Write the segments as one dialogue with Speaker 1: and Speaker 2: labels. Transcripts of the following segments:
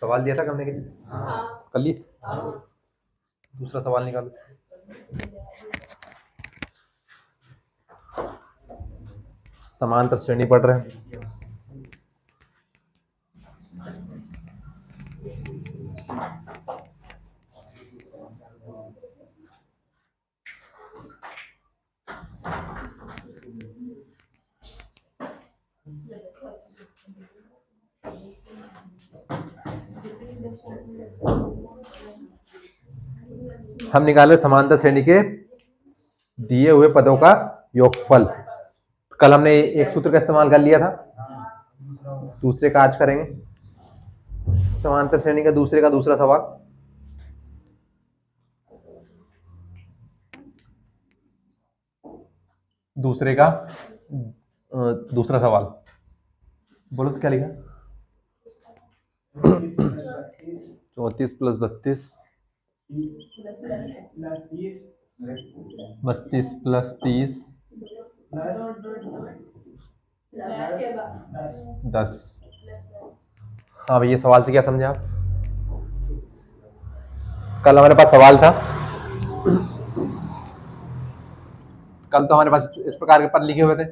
Speaker 1: सवाल दिया था करने के लिए, कर लिए। दूसरा सवाल निकालो। समांतर श्रेणी पढ़ रहे हैं। हम निकाले समांतर श्रेणी के दिए हुए पदों का योगफल। कल हमने एक सूत्र का इस्तेमाल कर लिया था, दूसरे का आज करेंगे। समांतर श्रेणी का दूसरा सवाल। दूसरे का दूसरा सवाल बोलो तो क्या लिखा? 34 प्लस 32 32 प्लस 30 10। हाँ भैया, सवाल से क्या समझे आप? कल हमारे पास सवाल था, कल तो हमारे पास इस प्रकार के पद लिखे हुए थे।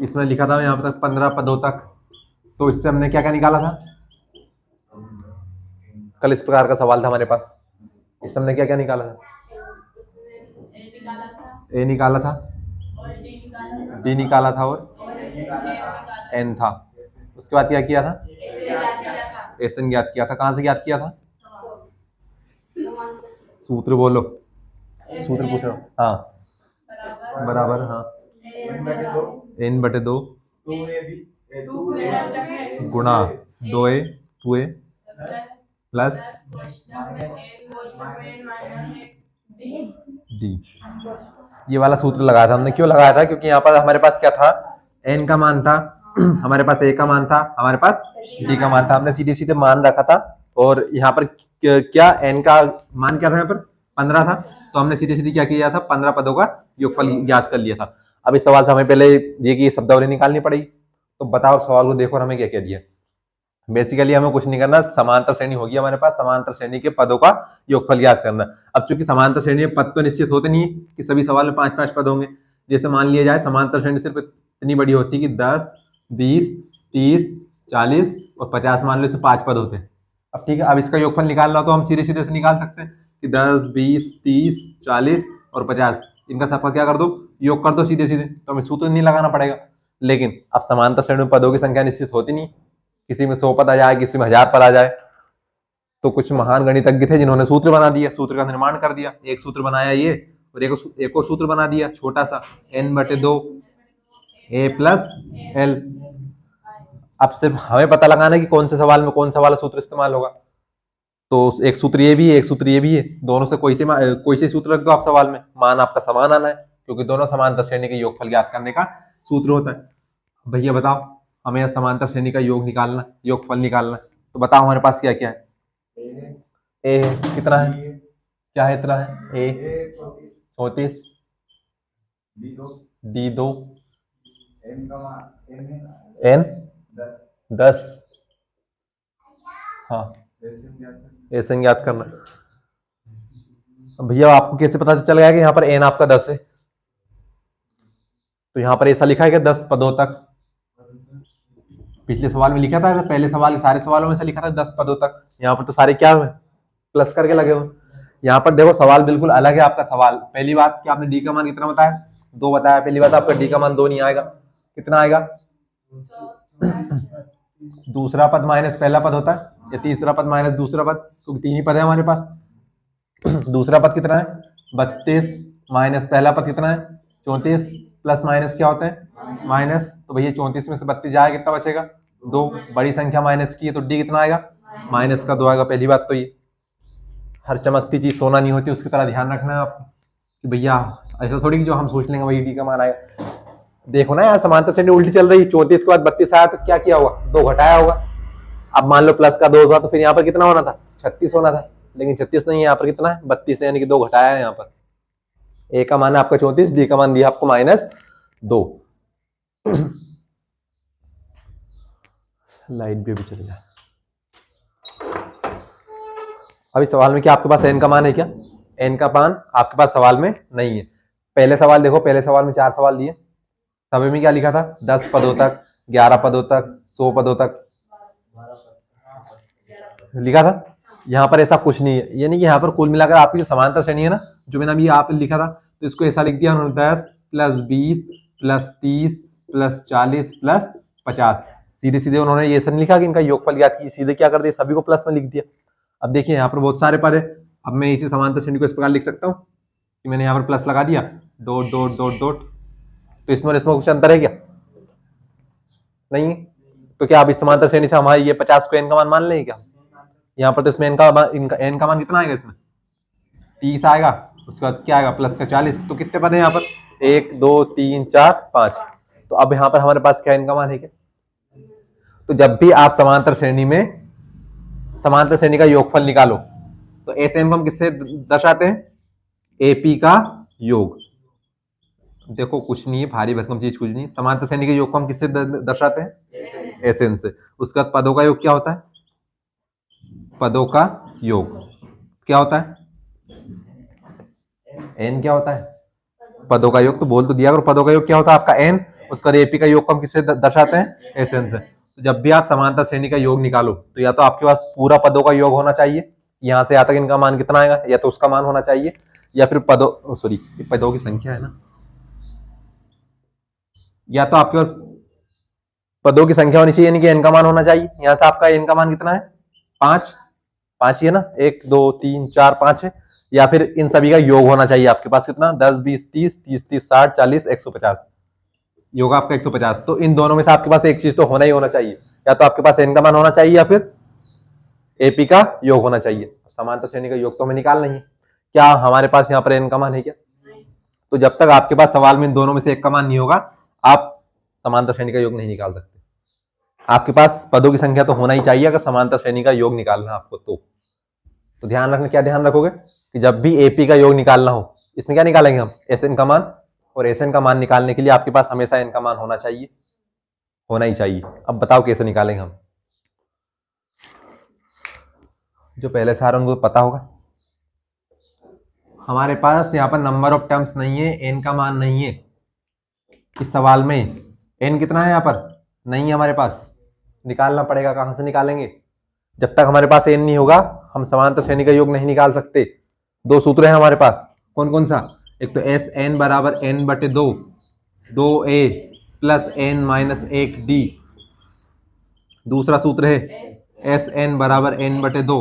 Speaker 1: इसमें लिखा था यहाँ तक 15 पदों तक, तो इससे हमने क्या क्या निकाला था? कल इस प्रकार का सवाल था हमारे पास, इससे हमने क्या क्या निकाला था? ए निकाला था, डी निकाला था और एन था। उसके बाद क्या किया था? एसन ज्ञात किया था। कहां से ज्ञात किया था? सूत्र बोलो, सूत्र पूछ रहा हूँ। हाँ बराबर, हाँ n/2 गुणा 2a 2a प्लस डी। ये वाला सूत्र लगाया था हमने। क्यों लगाया था? क्योंकि यहाँ पर हमारे पास क्या था? n का मान था, हमारे पास a का मान था, हमारे पास d का मान था। हमने सीधे सीधे मान रखा था, और यहाँ पर क्या n का मान क्या था? यहाँ पर 15 था, तो हमने सीधे सीधे क्या किया था? 15 पदों का योगफल ज्ञात कर लिया था। अब इस सवाल से हमें पहले ये की शब्दावली निकालनी पड़ेगी। तो बताओ सवाल को देखो, हमें क्या क्या दिया। बेसिकली हमें कुछ नहीं करना, समांतर श्रेणी होगी हमारे पास, समांतर श्रेणी के पदों का योगफल ज्ञात करना। अब चूंकि समांतर श्रेणी में पद तो निश्चित होते नहीं कि सभी सवाल में 5-5 पद होंगे। जैसे मान लिया जाए समांतर श्रेणी सिर्फ इतनी बड़ी होती कि 10, 20, 30, 40 और 50 मान लो, इससे 5 पद होते हैं। अब ठीक है, अब इसका योगफल निकालना हो तो हम सीधे सीधे से निकाल सकते हैं कि 10, 20, 30, 40 और 50, इनका सबका क्या कर दो? योग कर दो सीधे सीधे, तो हमें सूत्र नहीं लगाना पड़ेगा। लेकिन अब समांतर श्रेणी में पदों की संख्या निश्चित होती नहीं, किसी में 100 पद आ जाए, किसी में 1000 पद आ जाए। तो कुछ महान गणितज्ञ थे जिन्होंने सूत्र बना दिया, सूत्र का निर्माण कर दिया। एक सूत्र बनाया ये, और एक और सूत्र बना दिया छोटा सा, n/2 a प्लस l। अब सिर्फ हमें पता लगाना है कि कौन से सवाल में कौन सा वाला सूत्र इस्तेमाल होगा। तो एक सूत्र ये भी है, एक सूत्र ये भी है, दोनों से कोई से सूत्र रख दो आप सवाल में, मान आपका समान आना है, क्योंकि दोनों समांतर श्रेणी के योगफल ज्ञात करने का सूत्र होता है। भैया बताओ, हमें समांतर श्रेणी का योग निकालना, योगफल निकालना, तो बताओ हमारे पास क्या क्या है? ए कितना है? क्या है? इतना है ए 34, डी 2, एन 10। हाँ, ऐसे ज्ञात करना। भैया आपको कैसे पता चल गया कि यहाँ पर एन आपका 10 है? तो यहाँ पर ऐसा लिखा है कि 10 पदों तक। पिछले सवाल में लिखा था, पहले सवाल, सारे सवालों में से लिखा था 10 पदों तक। यहाँ पर तो सारे क्या हुए? प्लस करके लगे हुए। यहाँ पर देखो सवाल बिल्कुल अलग है आपका सवाल। पहली बात कि आपने डी का मान कितना बताया? 2 बताया। पहली बात आपका डी का मान 2 नहीं आएगा, कितना आएगा? दूसरा पद माइनस पहला पद होता है, या तीसरा पद माइनस दूसरा पद, क्योंकि 3 ही पद है हमारे पास। दूसरा पद कितना है? 32 माइनस पहला पद कितना है? 34, प्लस माइनस क्या होता है? माइनस। तो भैया 34 में से 32 जाएगा, कितना बचेगा? 2। बड़ी संख्या माइनस की है, तो डी कितना आएगा? माइनस का 2 आएगा। पहली बात तो ये, हर चमकती चीज सोना नहीं होती, उसकी तरह ध्यान रखना है आपको कि भैया ऐसा थोड़ी कि जो हम सोच लेंगे वही डी का मान आएगा। देखो ना यार, समांतर श्रेणी उल्टी चल रही। 34 के बाद 32 आया तो क्या किया होगा? 2 घटाया होगा। अब मान लो प्लस का 2 हुआ, तो फिर यहाँ पर कितना होना था? 36 होना था, लेकिन 36 नहीं है, यहाँ पर कितना है? 32 है, यानी कि 2 घटाया है। यहाँ पर ए का मान है आपका 34, डी का मान दिया आपको -2। लाइट भी अभी चली जाए। अभी सवाल में क्या आपके पास एन का मान है क्या? एन का मान आपके पास सवाल में नहीं है। पहले सवाल देखो, पहले सवाल में 4 सवाल दिए, सभी में क्या लिखा था? 10 पदों तक, 11 पदों तक, 100 पदों तक लिखा था। यहाँ पर ऐसा कुछ नहीं है, यानी कि यहाँ पर कुल मिलाकर आपकी जो समांतर श्रेणी है ना, जो मैंने अभी यहाँ पे लिखा था, तो इसको ऐसा लिख दिया उन्होंने 10 प्लस 20 प्लस 30 प्लस 40 प्लस 50। सीधे सीधे उन्होंने ये नहीं लिखा कि इनका योगफल ज्ञात कीजिए, सीधे क्या कर दिया, सभी को प्लस में लिख दिया। अब देखिए यहाँ पर बहुत सारे पद है, अब मैं इसी समांतर श्रेणी को इस प्रकार लिख सकता हूँ कि मैंने यहाँ पर प्लस लगा दिया, डॉट डॉट डॉट डॉट। तो इसमें कुछ अंतर है क्या? नहीं। तो क्या अब इस समांतर श्रेणी से हमारी ये 50 को एन का मान लें क्या? यहाँ पर तो इसमें एन का मान कितना आएगा? इसमें 30 आएगा, उसके बाद क्या आएगा? प्लस का 40। तो कितने पद है यहाँ पर? 1 2 3 4 5। तो अब यहाँ पर हमारे पास क्या एन का मान है क्या? तो जब भी आप समांतर श्रेणी का योगफल निकालो तो ऐसे एन को हम किससे दर्शाते हैं? एपी का योग। देखो कुछ नहीं है, भारी भरकम चीज कुछ नहीं। समांतर श्रेणी के योग को हम किससे दर्शाते हैं? एसएन से। उसके बाद पदों का योग क्या होता है? पदों का योग क्या होता है? एन क्या होता है? पदों का योग। तो बोल तो दिया करो, पदों का योग क्या होता है आपका? एन। उसका एपी का योग को हम किससे दर्शाते हैं? एसएन से। तो जब भी आप समांतर श्रेणी का योग निकालो तो या तो आपके पास पूरा पदों का योग होना चाहिए, यहां से यहां तक इनका मान कितना आएगा, या तो उसका मान होना चाहिए, या फिर पदों की संख्या है ना, या तो आपके पास पदों की संख्या होनी चाहिए, यानी कि एन का मान होना चाहिए। यहां से आपका एन का मान कितना है? 5 ही है ना, 1 2 3 4 5 है। या फिर इन सभी का योग होना चाहिए आपके पास कितना? 10 20 30 30 30 60 40 150। योग आपका 150। तो इन दोनों में से आपके पास एक चीज तो होना ही होना चाहिए, या तो आपके पास एन का मान होना चाहिए या फिर एपी का योग होना चाहिए। समांतर श्रेणी का योग तो हमें निकालना ही है। क्या हमारे पास यहाँ पर एन का मान है क्या? तो जब तक आपके पास सवाल में इन दोनों में से एक का मान नहीं होगा, आप समांतर श्रेणी का योग नहीं निकाल सकते। आपके पास पदों की संख्या तो होना ही चाहिए अगर समांतर श्रेणी का योग निकालना है आपको। तो ध्यान रखना, क्या ध्यान रखोगे कि जब भी एपी का योग निकालना हो, इसमें क्या निकालेंगे हम? एसएन का मान। और एसएन का मान निकालने के लिए आपके पास हमेशा एन का मान होना चाहिए, होना ही चाहिए। अब बताओ कैसे निकालेंगे हम? जो पहले से आ रहा है उनको पता होगा। हमारे पास यहाँ पर नंबर ऑफ टर्म्स नहीं है, एन का मान नहीं है इस सवाल में। एन कितना है यहाँ पर? नहीं है हमारे पास, निकालना पड़ेगा। कहां से निकालेंगे? जब तक हमारे पास एन नहीं होगा हम समांतर श्रेणी का योग नहीं निकाल सकते। 2 सूत्र है हमारे पास, कौन कौन सा? एक तो एस एन बराबर एन बटे 2, 2a plus N minus 1d। दूसरा सूत्र है एस एन बराबर एन बटे 2,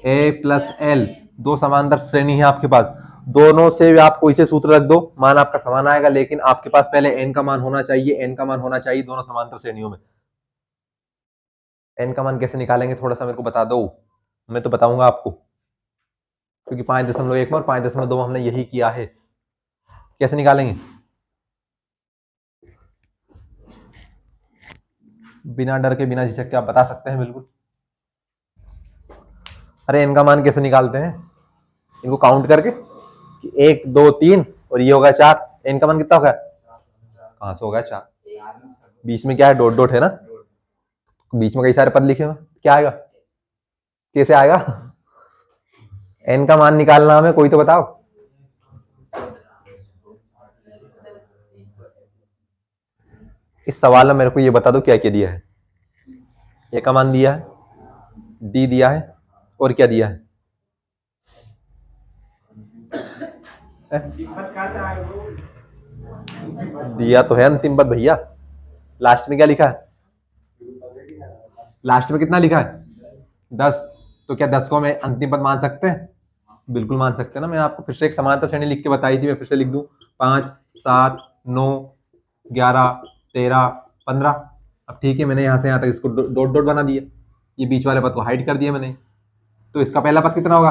Speaker 1: a प्लस एल। 2 समांतर श्रेणी है आपके पास, दोनों से आप कोई से सूत्र रख दो, मान आपका समान आएगा। लेकिन आपके पास पहले एन का मान होना चाहिए, एन का मान होना चाहिए दोनों समांतर श्रेणियों में। एन का मान कैसे निकालेंगे थोड़ा सा मेरे को बता दो, मैं तो बताऊंगा आपको, क्योंकि 5.1 और 5.2 हमने यही किया है। कैसे निकालेंगे? बिना डर के, बिना झिझक के आप बता सकते हैं बिल्कुल। अरे एन का मान कैसे निकालते हैं? इनको काउंट करके 1 2 3 और ये होगा 4। एन का मान कितना होगा? कहां से होगा 4? बीच में क्या है? डॉट डॉट है ना, बीच में कई सारे पद लिखे हुए, क्या आएगा? कैसे आएगा? एन का मान निकालना हमें, कोई तो बताओ। इस सवाल में मेरे को ये बता दो क्या क्या दिया है। ए का मान दिया है, डी दिया है, और क्या दिया है? दिया तो है अंतिम पद भैया। लास्ट में क्या लिखा है? लास्ट में कितना लिखा है? 10। तो क्या 10 को हमें अंतिम पद मान सकते हैं? बिल्कुल मान सकते हैं ना। मैंने आपको फिर से एक समांतर श्रेणी लिख के बताई थी, मैं फिर से लिख दूं। 5 7 9 11 13 15। अब ठीक है, मैंने यहाँ से यहाँ तक इसको डॉट डॉट बना दिया, ये बीच वाले पद को हाइड कर दिया मैंने। तो इसका पहला पद कितना होगा?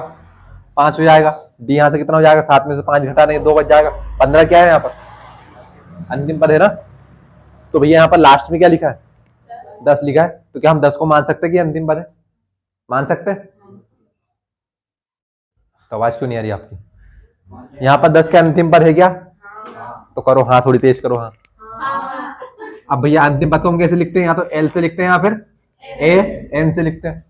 Speaker 1: 5 हो जाएगा। डी यहाँ से कितना हो जाएगा? 7 में से 5 घटा देंगे 2 बच जाएगा। 15 क्या है यहाँ पर? अंतिम पद है ना। तो भैया यहाँ पर लास्ट में क्या लिखा है? 10 लिखा है। तो क्या हम 10 को मान सकते हैं कि अंतिम पद है? मान सकते हैं। तो आवाज क्यों नहीं आ रही आपकी? यहाँ पर 10 का अंतिम पद है क्या? तो करो हाँ, थोड़ी तेज करो हाँ। अब भैया अंतिम पद को हम कैसे लिखते हैं? या तो एल से लिखते हैं या फिर ए एन से लिखते हैं।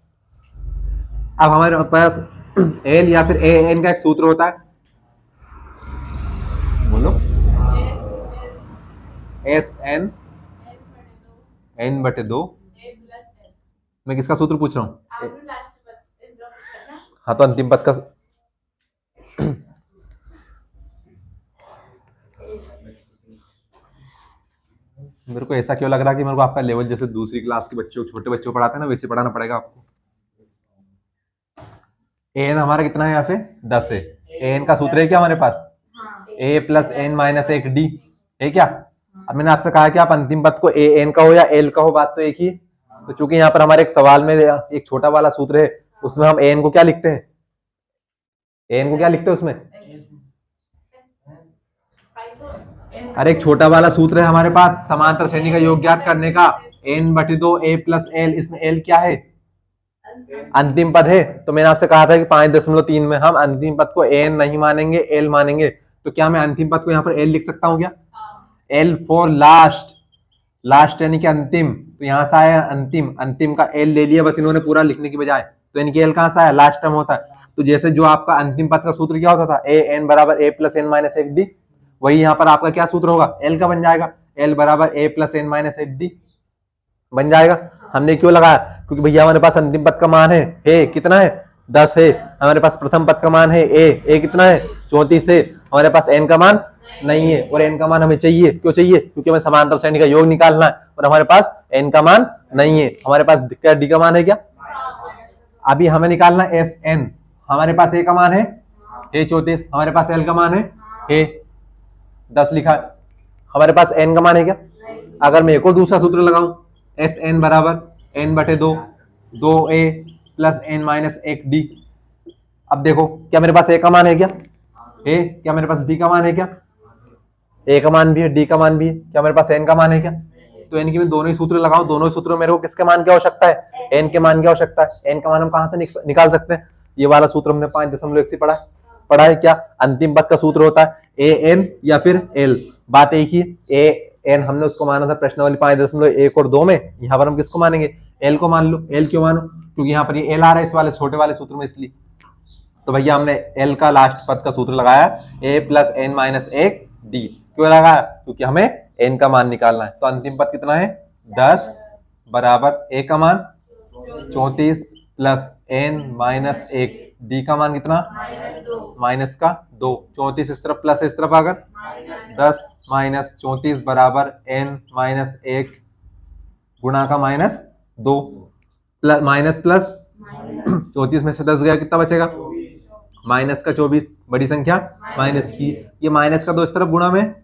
Speaker 1: अब हमारे पास एल या फिर ए एन का एक सूत्र होता है, बोलो। एस एन एन बटे 2। मैं किसका सूत्र पूछ रहा हूँ? हाँ, तो अंतिम पद का। मेरे को ऐसा क्यों लग रहा है कि मेरे को आपका लेवल जैसे दूसरी क्लास के बच्चों, छोटे बच्चों को पढ़ाते हैं ना, वैसे पढ़ाना पड़ेगा आपको। एन हमारा कितना है? यहाँ से 10 है। एन का सूत्र है क्या हमारे पास? ए प्लस एन माइनस 1 डी है क्या? अब मैंने आपसे कहा कि आप अंतिम पद को ए एन का हो या एल का हो, बात तो एक ही। तो चूंकि यहाँ पर हमारे एक सवाल में एक छोटा वाला सूत्र है, उसमें हम एन को क्या लिखते हैं? एन को क्या लिखते हैं उसमें? अरे एक छोटा वाला सूत्र है हमारे पास समांतर श्रेणी का योग ज्ञात करने का, एन बटे 2 ए प्लस एल। इसमें एल क्या है? अंतिम पद है। तो मैंने आपसे कहा था कि 5.3 में हम अंतिम पद को एन नहीं मानेंगे, एल मानेंगे। तो क्या मैं अंतिम पद को यहाँ पर एल लिख सकता हूँ क्या? एल फॉर लास्ट, लास्ट यानी कि अंतिम। तो यहाँ से आया अंतिम, अंतिम का एल ले लिया बस इन्होंने पूरा लिखने की बजाय। तो इनकी एल कहाँ से आया? लास्ट टर्म होता है। तो जैसे जो आपका अंतिम पद का सूत्र क्या होता था, ए एन बराबर ए प्लस एन माइनस 1 डी, वही यहाँ पर आपका क्या सूत्र होगा? एल का बन जाएगा, एल बराबर ए प्लस एन माइनस 1 डी बन जाएगा। हमने क्यों लगाया? क्योंकि भैया हमारे पास अंतिम पद का मान है, ए कितना है? 10 है। हमारे पास प्रथम पद का मान है ए कितना है? 34 है। हमारे पास एन का मान नहीं है, और एन का मान हमें चाहिए। क्यों चाहिए? क्योंकि हमें समांतर श्रेणी का योग निकालना है, और हमारे पास एन का मान नहीं है। हमारे पास क्या डी का मान है क्या? अभी हमें निकालना एस एन। हमारे पास ए का मान है 34, हमारे पास एल का मान है 10 लिखा है। हमारे पास एन का मान है क्या? अगर मैं एक और दूसरा सूत्र लगाऊं, एस एन बराबर एन बटे 2 ए प्लस एन माइनस 1 डी। अब देखो क्या मेरे पास ए का मान है क्या? क्या मेरे पास डी का मान है क्या? ए का मान भी है, डी का मान भी है। क्या मेरे पास एन का मान है क्या? तो एन के मैं दोनों ही सूत्र लगाऊं, दोनों ही सूत्रों में मेरे को किसके मान की आवश्यकता है? एन के मान की आवश्यकता है। एन का मान हम कहां से निकाल सकते हैं? ये वाला सूत्र हमने 5.1 से पढ़ा है क्या? अंतिम पद का सूत्र होता है ए एन या फिर एल। बात एक ही, ए एन हमने उसको माना था प्रश्न वाली 5.1 और 2 में। यहाँ पर हम किसको मानेंगे? एल को मान लो। एल क्यों मानो? क्योंकि यहाँ पर ये एल आ रहा है इस वाले छोटे वाले सूत्र में, इसलिए। तो भैया हमने एल का लास्ट पद का सूत्र लगाया, ए प्लस एन माइनस 1 डी। क्यों लगाया? क्योंकि हमें एन का मान निकालना है। तो अंतिम पद कितना है? 10 बराबर ए का मान 34 प्लस एन माइनस 1, डी का मान कितना? माइनस का 2। 34 इस तरफ प्लस इस तरफ आकर 10 माइनस 34 बराबर एन माइनस 1 गुणा का माइनस 2 प्लस माइनस प्लस 34 में से 10 गया, कितना बचेगा? माइनस का 24, बड़ी संख्या माइनस की। ये माइनस का 2 इस तरफ गुणा में,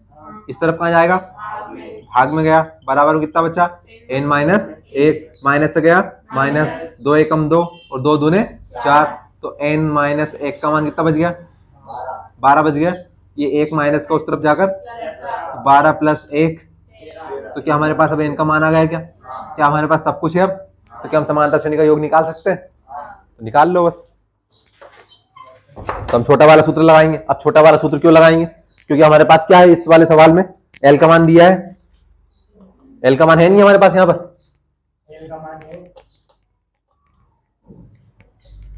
Speaker 1: इस तरफ कहाँ जाएगा? भाग में गया। बराबर कितना बचा? एन माइनस 1, माइनस से गया माइनस 2 एकम 2 और 2 दूने 4। तो एन माइनस 1 का मान कितना बच गया? 12 बच गया। ये 1 माइनस का उस तरफ जाकर 12 प्लस 1। तो क्या हमारे पास अब एन का मान आ गया? क्या हमारे पास सब कुछ है अब? तो क्या हम समांतर श्रेणी का योग निकाल सकते हैं? तो निकाल लो बस। तो हम छोटा वाला सूत्र लगाएंगे। अब छोटा वाला सूत्र क्यों लगाएंगे? क्योंकि हमारे पास क्या है इस वाले सवाल में? एल का मान दिया है। एल का मान है नहीं हमारे पास यहाँ पर? एल का मान है।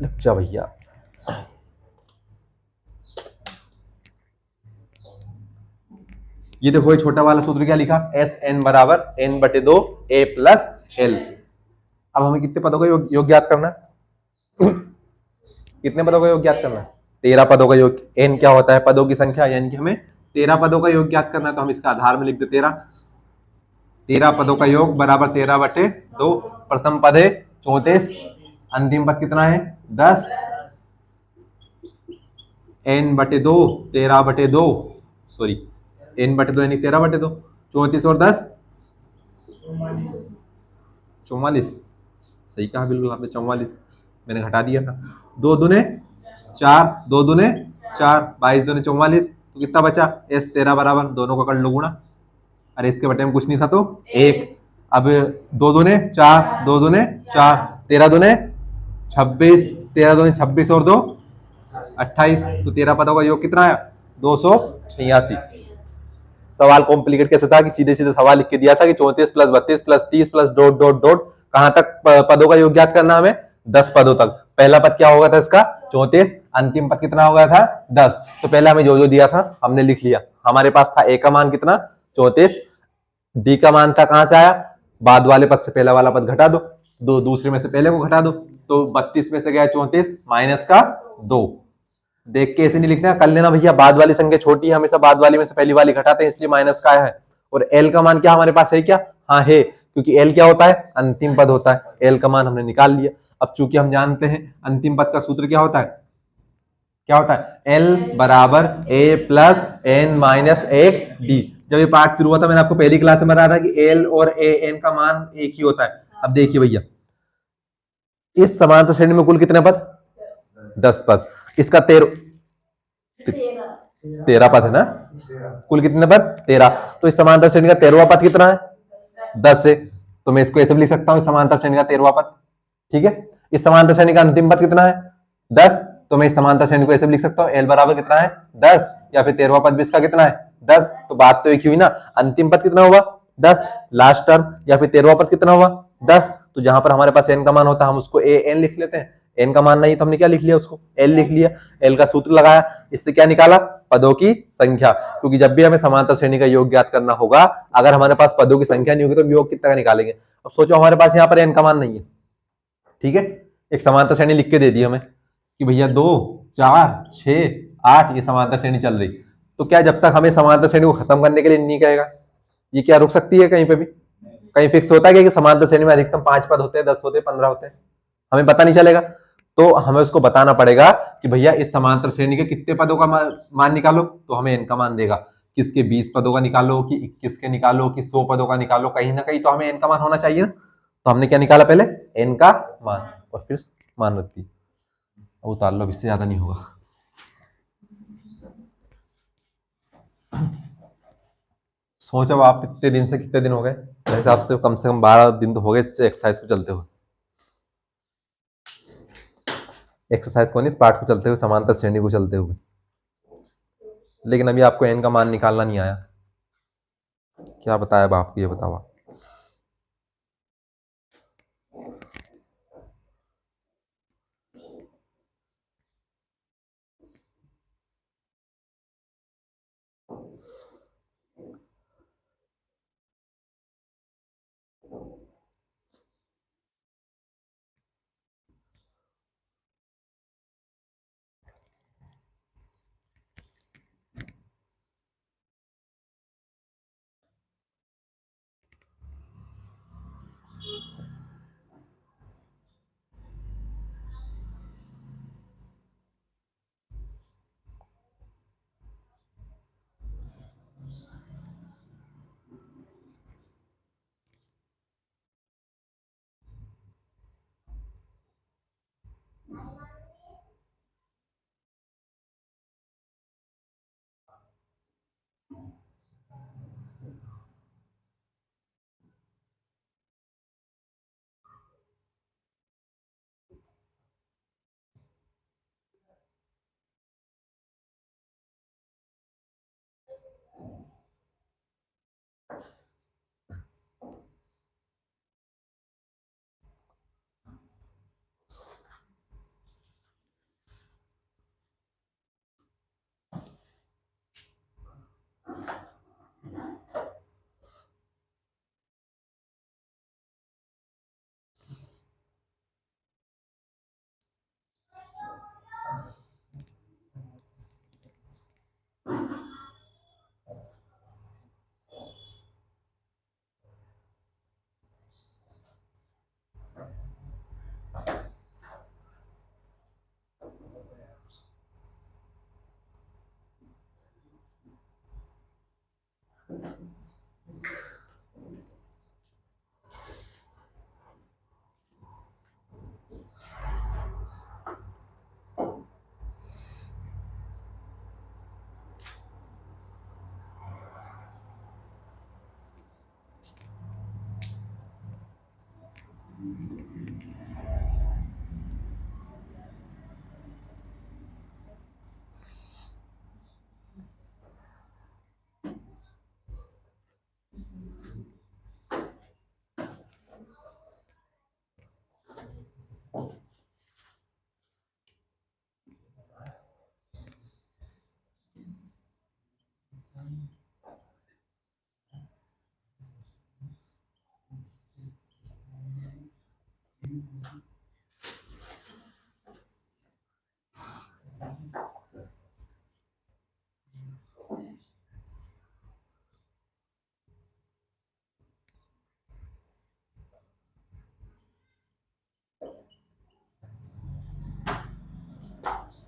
Speaker 1: अच्छा भैया, ये देखो ये छोटा वाला सूत्र क्या लिखा? एस एन बराबर एन बटे 2 ए प्लस एल। अब हमें कितने पदों का योग ज्ञात करना है? कितने पदों का योग ज्ञात करना है? 13 पदों का योग। एन क्या होता है? पदों की संख्या, यानी कि हमें 13 पदों का योग ज्ञात करना है। तो हम इसका आधार में लिख दे 13 पदों का योग बराबर 13 बटे 2। प्रथम पद है 34, अंतिम पद कितना है? 10। एन बटे 2 13 बटे 2, सॉरी एन बटे 2 यानी 13 बटे 2। 34 और 10 44। सही कहा बिल्कुल आपने, 44 मैंने घटा दिया था। 2 दूने 4, 2 दूने 4, 22 दूने 44। तो कितना बचा? एस 13 बराबर, दोनों का कर लो गुणा। अरे इसके बटे में कुछ नहीं था तो 1। अब 2 दूने 4, 2 दूने 4, 13 दूने 26, 13 दूने 26 और 2 28। तो 13 पदों का योग कितना आया? 286। सवाल कॉम्प्लिकेट कैसे था कि सीधे सीधे सवाल लिख के दिया था कि 34 plus 32 plus 30 plus dot dot dot कहां तक पदों का योग ज्ञात करना हमें? 10 पदों तक। पहला पद क्या होगा था इसका? 34। अंतिम पद कितना हो गया था? 10। तो पहले हमें जो जो दिया था हमने लिख लिया। हमारे पास था ए का मान कितना? 34। डी का मान था, कहां से आया? बाद वाले पद से पहला वाला पद घटा दो, दूसरे में से पहले को घटा दो, तो 32 में से गया 34 माइनस का 2। देख के ऐसे नहीं लिखना, कर लेना भैया। बाद वाली संख्या छोटी है, हमेशा बाद वाली में से पहली वाली घटाते हैं, इसलिए माइनस का है। और एल का मान क्या हमारे पास है क्या? हाँ है, क्योंकि एल क्या होता है? अंतिम पद होता है। एल का मान हमने निकाल लिया। अब चूंकि हम जानते हैं अंतिम पद का सूत्र क्या होता है? क्या होता है? एल बराबर ए प्लस एन माइनस एक डी। जब ये पार्ट शुरू हुआ था मैंने आपको पहली क्लास में बताया था कि एल और ए एन का मान एक ही होता है। अब देखिए भैया, इस समांतर श्रेणी में कुल कितने पद? 10 पद। इसका 13 पद है ना? कुल कितने पद? 13। तो इस समांतर श्रेणी का 13वां पद कितना है? 10 है। तो मैं इसको ऐसे भी लिख सकता हूँ, समांतर श्रेणी का 13वां पद। ठीक है। इस समांतर श्रेणी का अंतिम पद कितना है? 10। तो मैं इस समांतर श्रेणी को ऐसे भी लिख सकता हूँ, एल बराबर कितना है? 10। या फिर 13वां पद भी इसका कितना है? 10। तो बात तो एक ही हुई ना। अंतिम पद कितना होगा? 10। लास्ट टर्म या फिर 13वां पद कितना होगा? 10। तो जहां पर हमारे पास एन का मान होता है हम उसको ए एन लिख लेते हैं। एन का मान नहीं तो हमने क्या लिख लिया? उसको एल लिख लिया। एल का सूत्र लगाया, इससे क्या निकाला? पदों की संख्या। क्योंकि जब भी हमें समांतर श्रेणी का योग ज्ञात करना होगा, अगर हमारे पास पदों की संख्या नहीं होगी तो हम योग कितना का निकालेंगे? अब सोचो हमारे पास यहाँ पर एन का मान नहीं है, ठीक है। एक समांतर श्रेणी लिख के दे दी हमें कि भैया 2, 4, 6, 8 ये समांतर श्रेणी चल रही। तो क्या जब तक हमें समांतर श्रेणी को खत्म करने के लिए नहीं कहेगा, ये क्या रुक सकती है कहीं पे भी? कहीं फिक्स होता है कि समांतर श्रेणी में अधिकतम 5 पद होते हैं, 10 होते हैं, 15 होते हैं? हमें पता नहीं चलेगा। तो हमें उसको बताना पड़ेगा कि भैया इस समांतर श्रेणी के कितने पदों का मान निकालो, तो हमें एन का मान देगा। किसके 20 पदों का निकालो, कि 21 के निकालो, कि 100 पदों का निकालो, कहीं ना कहीं तो हमें एन का मान होना चाहिए ना। तो हमने क्या निकाला? पहले एन का मान और फिर मान रख दी। अब उतार लो, इससे ज्यादा नहीं होगा। सोचो आप कितने दिन से, कितने दिन हो गए मेरे हिसाब से? कम 12 दिन तो हो गए इससे एक्सरसाइज को चलते हुए। एक्सरसाइज को नहीं, इस पाठ को चलते हुए, समांतर श्रेणी को चलते हुए। लेकिन अभी आपको एन का मान निकालना नहीं आया। क्या बताया अब आपको, ये बताओ आप।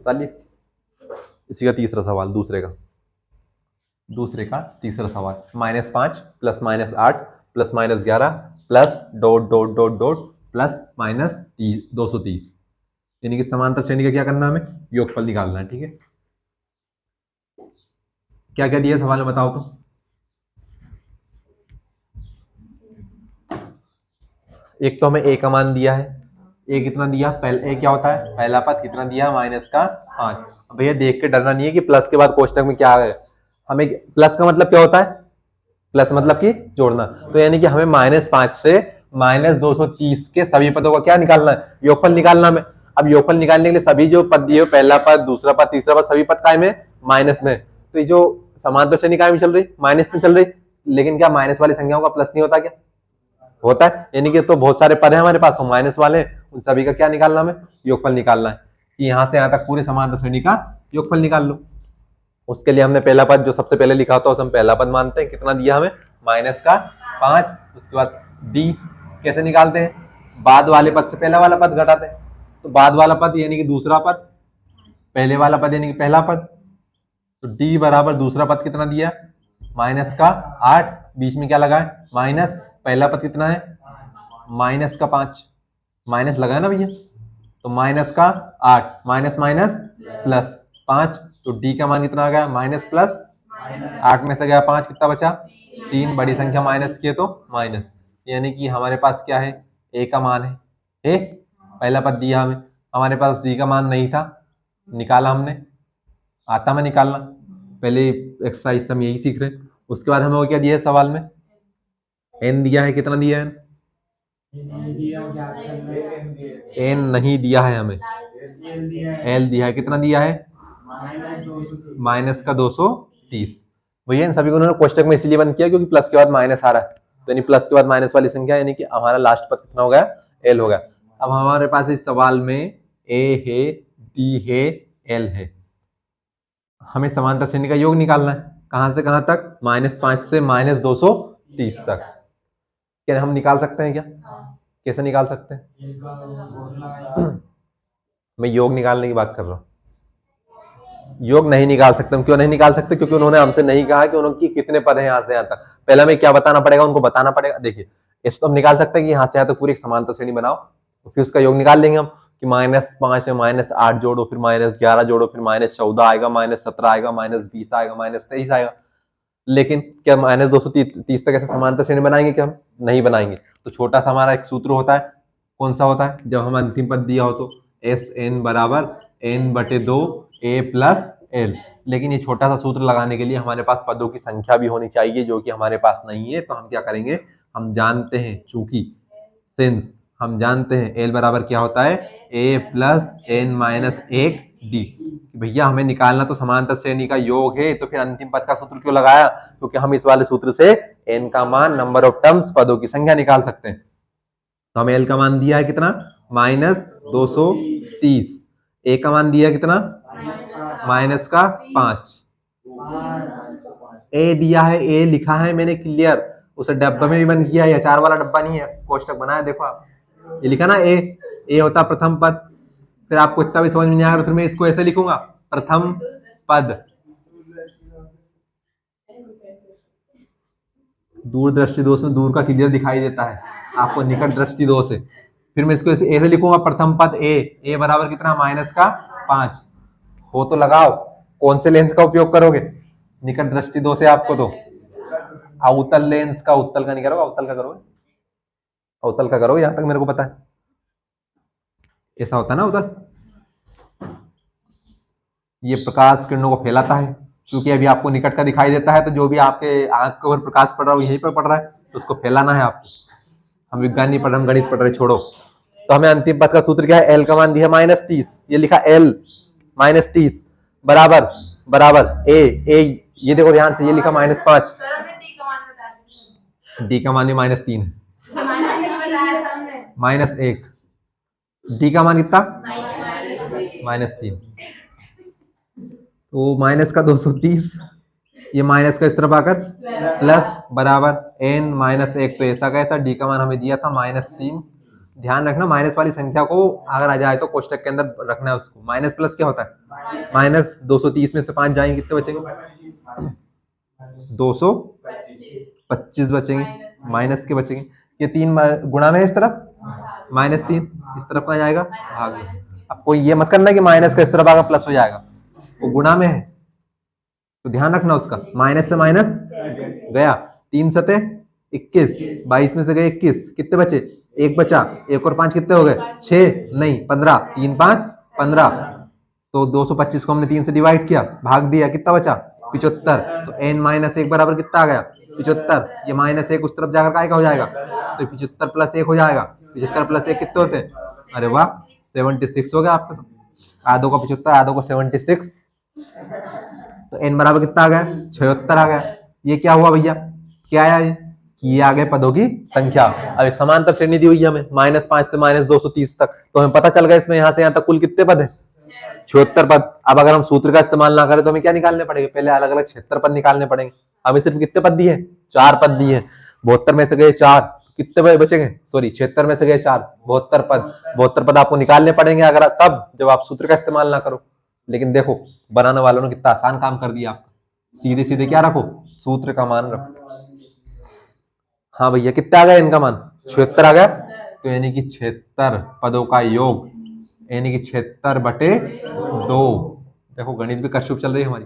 Speaker 1: चलिए इसी का तीसरा सवाल, दूसरे का तीसरा सवाल, -5 plus -8 plus -11 plus dot dot dot dot plus -230, यानी कि समांतर श्रेणी का क्या करना है, हमें योगफल निकालना है। ठीक है, क्या क्या दिया सवाल में बताओ तो। एक तो हमें ए का मान दिया है, ए कितना दिया, पहले ए क्या होता है, पहला पद कितना दिया, -5। भैया देख के डरना नहीं है कि प्लस के बाद कोष्टक में क्या है, हमें प्लस का मतलब क्या होता है, प्लस मतलब कि जोड़ना, तो यानी कि हमें -5 से -230 के सभी पदों का क्या निकालना है, योगफल निकालना है। अब योगफल निकालने के लिए सभी जो पद दिए, पहला पद, दूसरा पद, तीसरा पद, सभी पद काय में, माइनस में, तो ये जो समांतर श्रेणी काय में चल रही, माइनस में चल रही, लेकिन क्या माइनस वाली संख्याओं का प्लस नहीं होता, क्या होता है, यानी कि तो बहुत सारे पद हैं हमारे पास, माइनस वाले, उन सभी का क्या निकालना, हमें योगफल निकालना है, कि यहां से यहां तक पूरे समांतर श्रेणी का योगफल निकाल लो। उसके लिए हमने पहला पद जो सबसे पहले लिखा होता है, हम पहला पद मानते हैं, कितना दिया हमें, -5। उसके बाद डी कैसे निकालते हैं, बाद वाले पद से पहला वाला पद घटाते हैं, तो बाद वाला पद यानी कि दूसरा पद, पहले वाला पद यानी कि पहला पद, तो डी बराबर दूसरा पद कितना दिया, -8, बीच में क्या लगा है, माइनस, पहला पद कितना है, -5, माइनस लगा है ना भैया, तो -8, माइनस माइनस प्लस 5, तो डी का मान कितना आ गया, माइनस प्लस 8 में से गया 5, कितना बचा, 3, बड़ी संख्या माइनस की है तो माइनस, यानी कि हमारे पास क्या है, ए का मान है, ए पहला पद दिया हमें, हमारे पास डी का मान नहीं था, निकाला हमने, आता में निकालना, पहले एक्सरसाइज हम यही सीख रहे हैं। उसके बाद हमें वो क्या दिया है सवाल में, एन दिया है, कितना दिया है, एन नहीं दिया है हमें, एल दिया है, कितना दिया है, -230। भैया इन सभी को उन्होंने कोष्टक में इसलिए बंद किया क्योंकि प्लस के बाद माइनस आ रहा है, तो यानी प्लस के बाद माइनस वाली संख्या, यानी कि हमारा लास्ट पद कितना हो गया, एल हो गया। अब हमारे पास इस सवाल में ए है, डी है, एल है, हमें समांतर श्रेणी का योग निकालना है, कहां से कहां तक, -5 से -230 तक, क्या हम निकाल सकते हैं क्या, कैसे निकाल सकते हैं, मैं योग निकालने की बात कर रहा हूं, योग नहीं निकाल सकते हम, क्यों नहीं निकाल सकते, क्योंकि उन्होंने हमसे नहीं कहा कि उनकी कितने पद हैं यहाँ से यहाँ तक, पहले हमें क्या बताना पड़ेगा, उनको बताना पड़ेगा। देखिए इस तो हम निकाल सकते हैं कि यहाँ से यहाँ तक पूरी समांतर श्रेणी बनाओ, तो फिर उसका योग निकाल लेंगे हम, कि -5 में -8 जोड़ो, फिर -11 जोड़ो, फिर -14 आएगा, -17 आएगा, -20 आएगा, -23 आएगा, लेकिन क्या -230 तक ऐसे समांतर श्रेणी बनाएंगे, क्या हम नहीं बनाएंगे। तो छोटा सा हमारा एक सूत्र होता है, कौन सा होता है, जब हम अंतिम पद दिया हो तो SN बराबर n/2 a प्लस एल, लेकिन ये छोटा सा सूत्र लगाने के लिए हमारे पास पदों की संख्या भी होनी चाहिए, जो कि हमारे पास नहीं है, तो हम क्या करेंगे, हम जानते हैं, चूंकि सिंस हम जानते हैं एल बराबर क्या होता है, a प्लस n-1 डी, भैया हमें निकालना तो समांतर श्रेणी का योग है, तो फिर अंतिम पद का सूत्र क्यों लगाया, क्योंकि हम इस वाले सूत्र से n का मान, नंबर ऑफ टर्म्स, पदों की संख्या निकाल सकते हैं। तो हमें एल का मान दिया है कितना, -230, ए का मान दिया कितना, -5, ए दिया है, ए लिखा है मैंने क्लियर, उसे डब्बे में भी बंद किया है, अचार वाला डब्बा नहीं है, कोष्टक बनाया देखो आप, ये लिखा ना ए होता प्रथम पद, फिर आपको इतना भी समझ में नहीं आएगा तो फिर मैं इसको ऐसे लिखूंगा, प्रथम पद, दूर दृष्टि दोष में दूर का क्लियर दिखाई देता है आपको, निकट दृष्टि दोष है, फिर मैं इसको ऐसे लिखूंगा, प्रथम पद ए बराबर कितना, -5, हो तो लगाओ, कौन से लेंस का उपयोग करोगे, निकट दृष्टि दोष है आपको तो अवतल लेंस का, उत्तल का नहीं करोगे, अवतल का करोगे, अवतल का करोगे, यहां तक मेरे को पता है, ऐसा होता है ना उधर, ये प्रकाश किरणों को फैलाता है, क्योंकि अभी आपको निकट का दिखाई देता है, तो जो भी आपके आंख के ऊपर प्रकाश पड़ रहा है यहीं पर पड़ रहा है, तो उसको फैलाना है आपको, हम विज्ञान नहीं पढ़ रहे, हम गणित पढ़ रहे, छोड़ो। तो हमें अंतिम पद का सूत्र क्या है, एल का मान दिया -30, ये लिखा एल -30 बराबर बराबर ए, ये देखो ध्यान से, ये लिखा -5, डी का मान भी -3 है, -1, डी का मान कितना, -3। तो माइनस का 230, ये माइनस का इस तरफ आकर प्लस बराबर n -1। तो ऐसा कैसा, डी का मान हमें दिया था -3। ध्यान रखना माइनस वाली संख्या को अगर आ जाए तो कोष्टक के अंदर रखना है उसको। माइनस प्लस क्या होता है, -230 में से 5 जाएंगे, कितने बचेंगे, 225 बचेंगे, माइनस के बचेंगे। ये 3 गुणा में है इस तरफ, -3 इस तरफ का जाएगा भाग में। अब कोई ये मत करना कि माइनस का इस तरफ आकर प्लस हो जाएगा, वो गुणा में है तो ध्यान रखना उसका। माइनस से माइनस गया, 3 सते 21, 22 में से गए 21, कितने बचे, 1 बचा, 1 और 5 कितने हो गए, 6 नहीं 15, 3 5 15। तो 225 को हमने 3 से डिवाइड किया, भाग दिया, कितना बचा, 75। तो n -1 बराबर कितना आ गया, 75। ये -1 उस तरफ जाकर काय का हो जाएगा, तो 75 + 1 हो जाएगा। 75 + 1 कितने होते हैं, अरे वाह 76 हो गया आपका। तो आधो को 75, आधो को 76, तो n बराबर कितना आ गया, 76 आ गया। ये क्या हुआ भैया, क्या आया ये आ गए पदों की संख्या। अब एक समांतर श्रेणी दी हुई है हमें -5 से -230 तक, तो हमें पता चल गया इसमें यहाँ से यहाँ तक कुल कितने पद है, 76 पद। अब अगर हम सूत्र का इस्तेमाल ना करें तो हमें क्या निकालने पड़ेंगे, पहले अलग अलग 76 पद निकालने पड़ेंगे। हमें सिर्फ कितने पद दिए, 4 पद दिए। 72 में से गए 4, कितने बचेंगे, सॉरी 76 में से गए 4, 72 पद। 72 पद आपको निकालने पड़ेंगे अगर तब जब आप सूत्र का इस्तेमाल ना करो। लेकिन देखो बनाने वालों ने कितना आसान काम कर दिया आपका, सीधे सीधे क्या रखो, सूत्र का मान रखो। हाँ भैया कितना आ गया इनका मान, 76 आ गया। तो यानी कि 76 पदों का योग, यानी कि 76/2। देखो गणित भी कर्सिव चल रही है हमारी,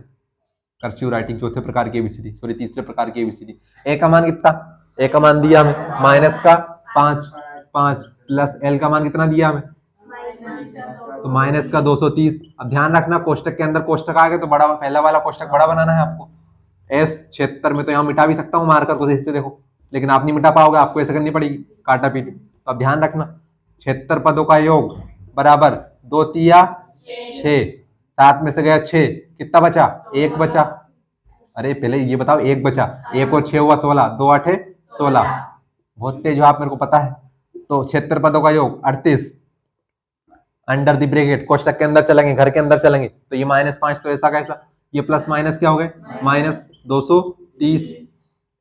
Speaker 1: कर्सिव राइटिंग चौथे प्रकार की एबीसीडी, सॉरी तीसरे प्रकार की एबीसीडी। ए का मान कितना, ए का मान दिया हमें -5 प्लस एल का मान कितना दिया हमें, तो -का 230। अब ध्यान रखना कोष्टक के अंदर कोष्टक आ गए तो बड़ा, पहला वाला कोष्टक बड़ा बनाना है आपको। एस 76 में तो यहाँ मिटा भी सकता हूँ मारकर कुछ हिस्से देखो, लेकिन आप नहीं मिटा पाओगे, आपको ऐसे करनी पड़ेगी काटा पीटी। तो अब ध्यान रखना 76 पदों का योग बराबर 2 तिया 6, 7 में से गया 6, कितना बचा, 1 बचा। अरे पहले ये बताओ 1 बचा, 1 और 6 हुआ 16, 2 8 16। बहुत तेज हो आप, मेरे को पता है। तो 76 पदों का योग 38, अंडर द ब्रैकेट कोष्टक के अंदर चलेंगे, घर के अंदर चलेंगे। तो ये -5 तो ऐसा कैसा, ये प्लस माइनस क्या हो गए, -230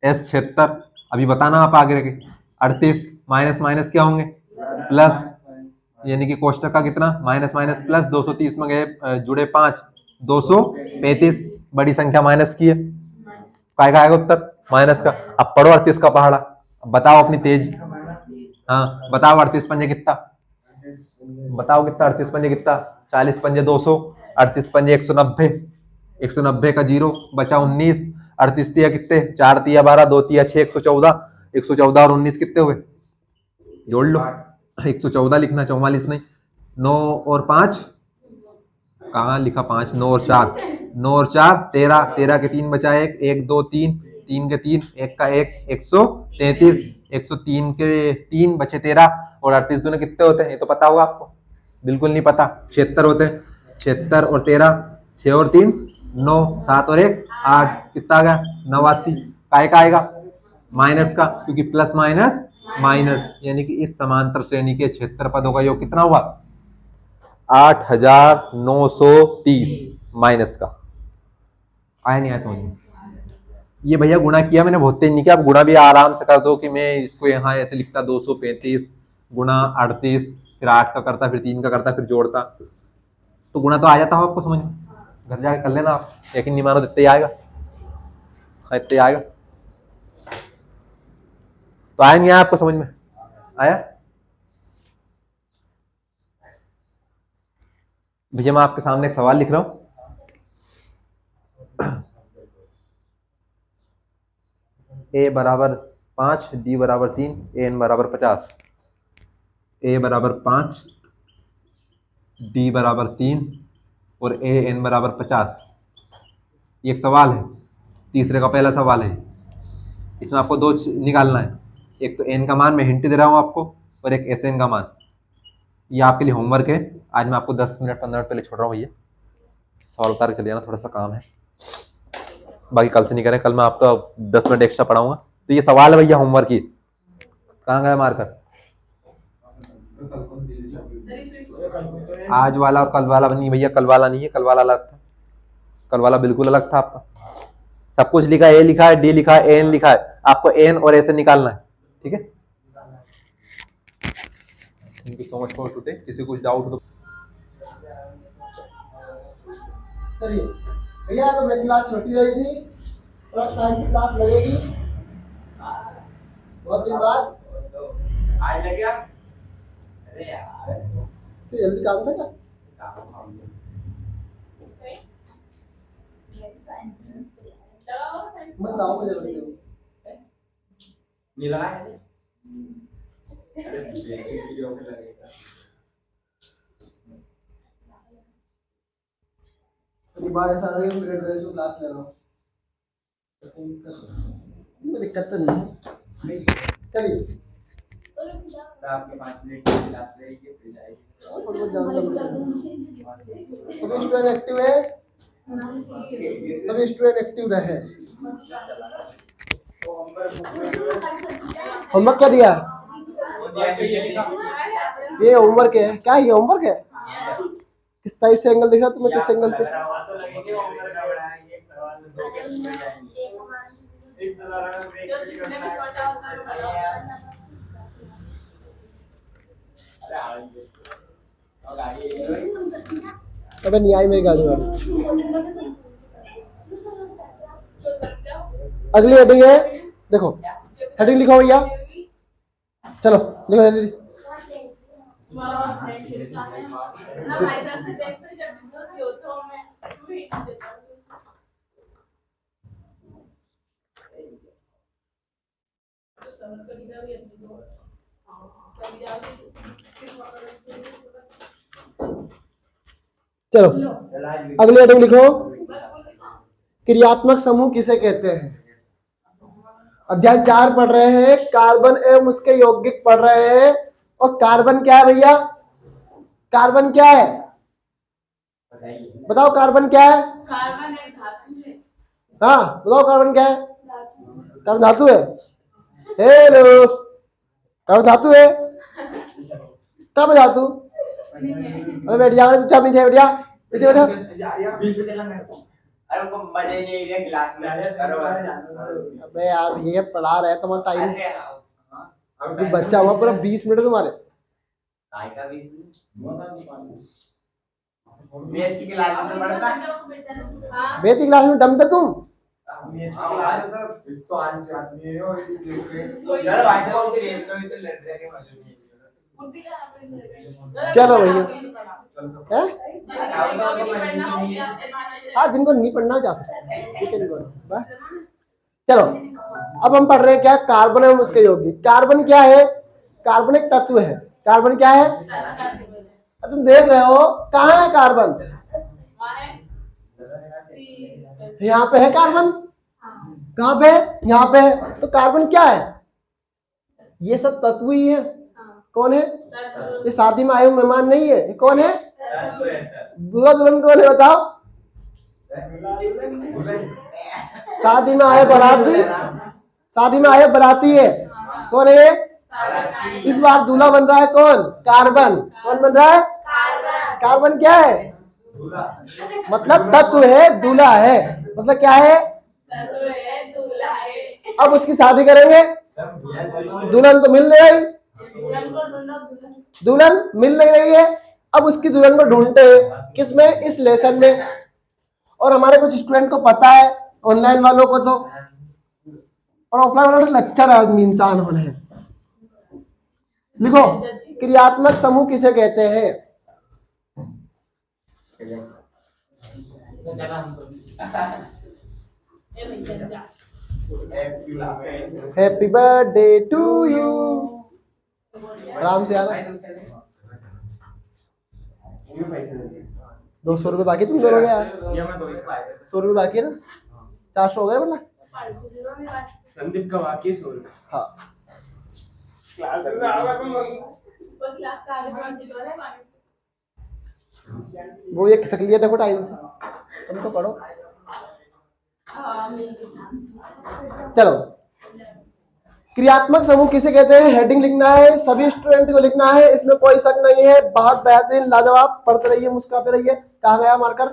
Speaker 1: S 76। अभी बताना आप आगे रखे 38 माइनस माइनस क्या होंगे, प्लस, यानी कि कोष्टक का कितना -+ 230 में गए जुड़े 5, 235। बड़ी संख्या माइनस की है, काय का आएगा उत्तर, माइनस का। अब पढ़ो 38 का पहाड़ा, बताओ अपनी तेज। हाँ बताओ 38 पंजे कितना, बताओ कितना, 38 पंजे कितना, 40 पंजे 200, 38 पंजे 190, 190 का 0 बचा 19। 38 तिया कितने, 4 तिया 12, 2 तिया 6, 114। 114 और 19 कितने हुए, जोड़ लो। 114 लिखना, 44 नहीं। 9 और 5, कहाँ लिखा 5, 9 और 4, 9 और 4 13, 13 के 3 बचा 1, 1 2 3, 3 के 3, 1 का 1, 133, 103 के 3 बचे 13, और 38 दूने कितने होते हैं, ये तो पता होगा आपको, बिल्कुल नहीं पता, 76 होते हैं। 76 और 13, 6 और 3 9, 7 और 1 8, कितना आ गया 89। काय का आएगा, माइनस का, क्योंकि प्लस माइनस माइनस, यानी कि इस समांतर श्रेणी के 76 पदों का योग कितना हुआ, 8930 माइनस का। आया नहीं आया समझ में, ये भैया गुणा किया मैंने, बहुत तेज नहीं किया। आप गुणा भी आराम से कर दो कि मैं इसको यहाँ ऐसे लिखता 235 गुणा 38, फिर 8 का करता, फिर 3 का करता, फिर जोड़ता, तो गुणा तो आ जाता हो आपको समझ में। घर जाके कर लेना आप, यकीन नहीं मानो इतने आएगा, इतने आएगा। तो आया नहीं आया आपको समझ में, आया भैया। मैं आपके सामने एक सवाल लिख रहा हूं, ए बराबर 5, डी बराबर 3, एन बराबर 50। ए बराबर 5, डी बराबर 3 और ए एन बराबर 50। ये एक सवाल है, तीसरे का पहला सवाल है। इसमें आपको दो निकालना है, एक तो एन का मान मैं हिंट दे रहा हूं आपको, और एक एस एन का मान। ये आपके लिए होमवर्क है, आज मैं आपको 10 मिनट 15 मिनट पहले छोड़ रहा हूँ भैया, सॉल्व करके देना, थोड़ा सा काम है, बाकी कल से नहीं करें, कल मैं आपका 10 मिनट एक्स्ट्रा पढ़ाऊंगा। तो ये सवाल है भैया होमवर्क की, कहाँ गया मार्कर, आज वाला और कल वाला नहीं भैया, कल वाला नहीं है, कल वाला अलग था, कल वाला बिल्कुल अलग था आपका। सब कुछ लिखा है, ए लिखा है, डी लिखा है, एन लिखा है, आपको एन और ऐसे निकालना है, ठीक है। Thank you so much for today. किसी को कुछ डाउट तो
Speaker 2: चलिए भैया, तो मेरी क्लास छोटी रही थी और साइंस की क्लास लगेगी बहुत दिन बाद।
Speaker 3: आज लग गया। अरे यार
Speaker 2: तो जल्दी काम था क्या? मैं गाँव में जल्दी हूँ।
Speaker 3: नहीं लगा है। अरे वीडियो में लगेगा।
Speaker 2: अगली बार ऐसा लगे कि मेरे ड्रेस में क्लास ले रहा हूँ, कोई दिक्कत तो नहीं है। चलिए
Speaker 3: आपके 5 मिनट की क्लास लेगी फिर जाएगी।
Speaker 2: सभी स्टूडेंट एक्टिव है, सभी स्टूडेंट एक्टिव रहे। होमवर्क क्या दिया? ये होमवर्क है क्या? ये होमवर्क है? किस टाइप से एंगल दिख रहा तुम्हें? किस एंगल से? अबे नहीं आई मेरी गाड़ी वाली। अगली हेडिंग है, देखो हेडिंग लिखो भैया, चलो लिखो जल्दी। चलो अगली हेडिंग लिखो, क्रियात्मक समूह किसे कहते हैं। अध्याय 4 पढ़ रहे हैं, कार्बन एवं उसके यौगिक पढ़ रहे हैं। और कार्बन क्या है भैया? कार्बन क्या है बताओ? कार्बन क्या है?
Speaker 4: कार्बन एक धातु है।
Speaker 2: हाँ बताओ, कार्बन क्या है? कार्बन धातु है। हेलो, कार्बन धातु है? कब धातु? अरे बैठ जा, चुपचाप नीचे बैठ जा, नीचे बैठो।
Speaker 3: अरे उनको मजे नहीं ले क्लास में।
Speaker 2: अबे यार ये पढ़ा रहे हैं, तुम्हारा टाइम अभी बच्चा हुआ पूरा 20 मिनट तुम्हारे।
Speaker 3: मैथ की क्लास में पढ़ता।
Speaker 2: मैथ की क्लास में दम थे तुम?
Speaker 3: तो आज से आदमी है और ये देख के यार भाई साहब उनके रेल तो इतने लड़ रहे हैं मजे।
Speaker 2: चलो भैया, हैं? हाँ जिनको नहीं पढ़ना जा सकते, ठीक है इनको बस। चलो अब हम पढ़ रहे हैं क्या? कार्बन एवं उसके यौगिक। कार्बन क्या है? कार्बन एक तत्व है। कार्बन क्या है? अब तुम देख रहे हो कहाँ है कार्बन? यहाँ पे है कार्बन। कहाँ पे? यहाँ पे है। तो कार्बन क्या है? ये सब तत्व ही है। कौन है? ये शादी में आए हुए मेहमान नहीं है। ये कौन है? दूल्हा दुल्हन कौन है बताओ? शादी में आए बाराती, शादी में आए बाराती है। कौन है? इस बार दूल्हा बन रहा है कौन? कार्बन। कौन बन रहा है? कार्बन क्या है? मतलब तत्व है, दूल्हा है। मतलब क्या है? अब उसकी शादी करेंगे, दुल्हन तो मिल नहीं रही, दुल्हन मिल नहीं रही है। अब उसकी दुल्हन को ढूंढते हैं किसमें? इस लेसन में। और हमारे कुछ स्टूडेंट को पता है, ऑनलाइन वालों को तो, और ऑफलाइन वालों को लच्चर आदमी इंसान होने हैं। लिखो, क्रियात्मक समूह किसे कहते हैं? Happy birthday to you. आराम से आना। 200 रुपये बाकी तुम दोगे यार? 100 रुपये बाकी है ना? 400 हो गए बोला?
Speaker 3: संदीप का बाकी 100 रुपये।
Speaker 2: हाँ वो ये खिसक लिया, देखो टाइम से, तुम तो पढ़ो। चलो क्रियात्मक समूह किसे कहते हैं? हेडिंग लिखना है, सभी स्टूडेंट को लिखना है, इसमें कोई शक नहीं है। बहुत बेहतरीन, लाजवाब, पढ़ते रहिए, मुस्कुराते रहिए। कहाँ गया मार्कर?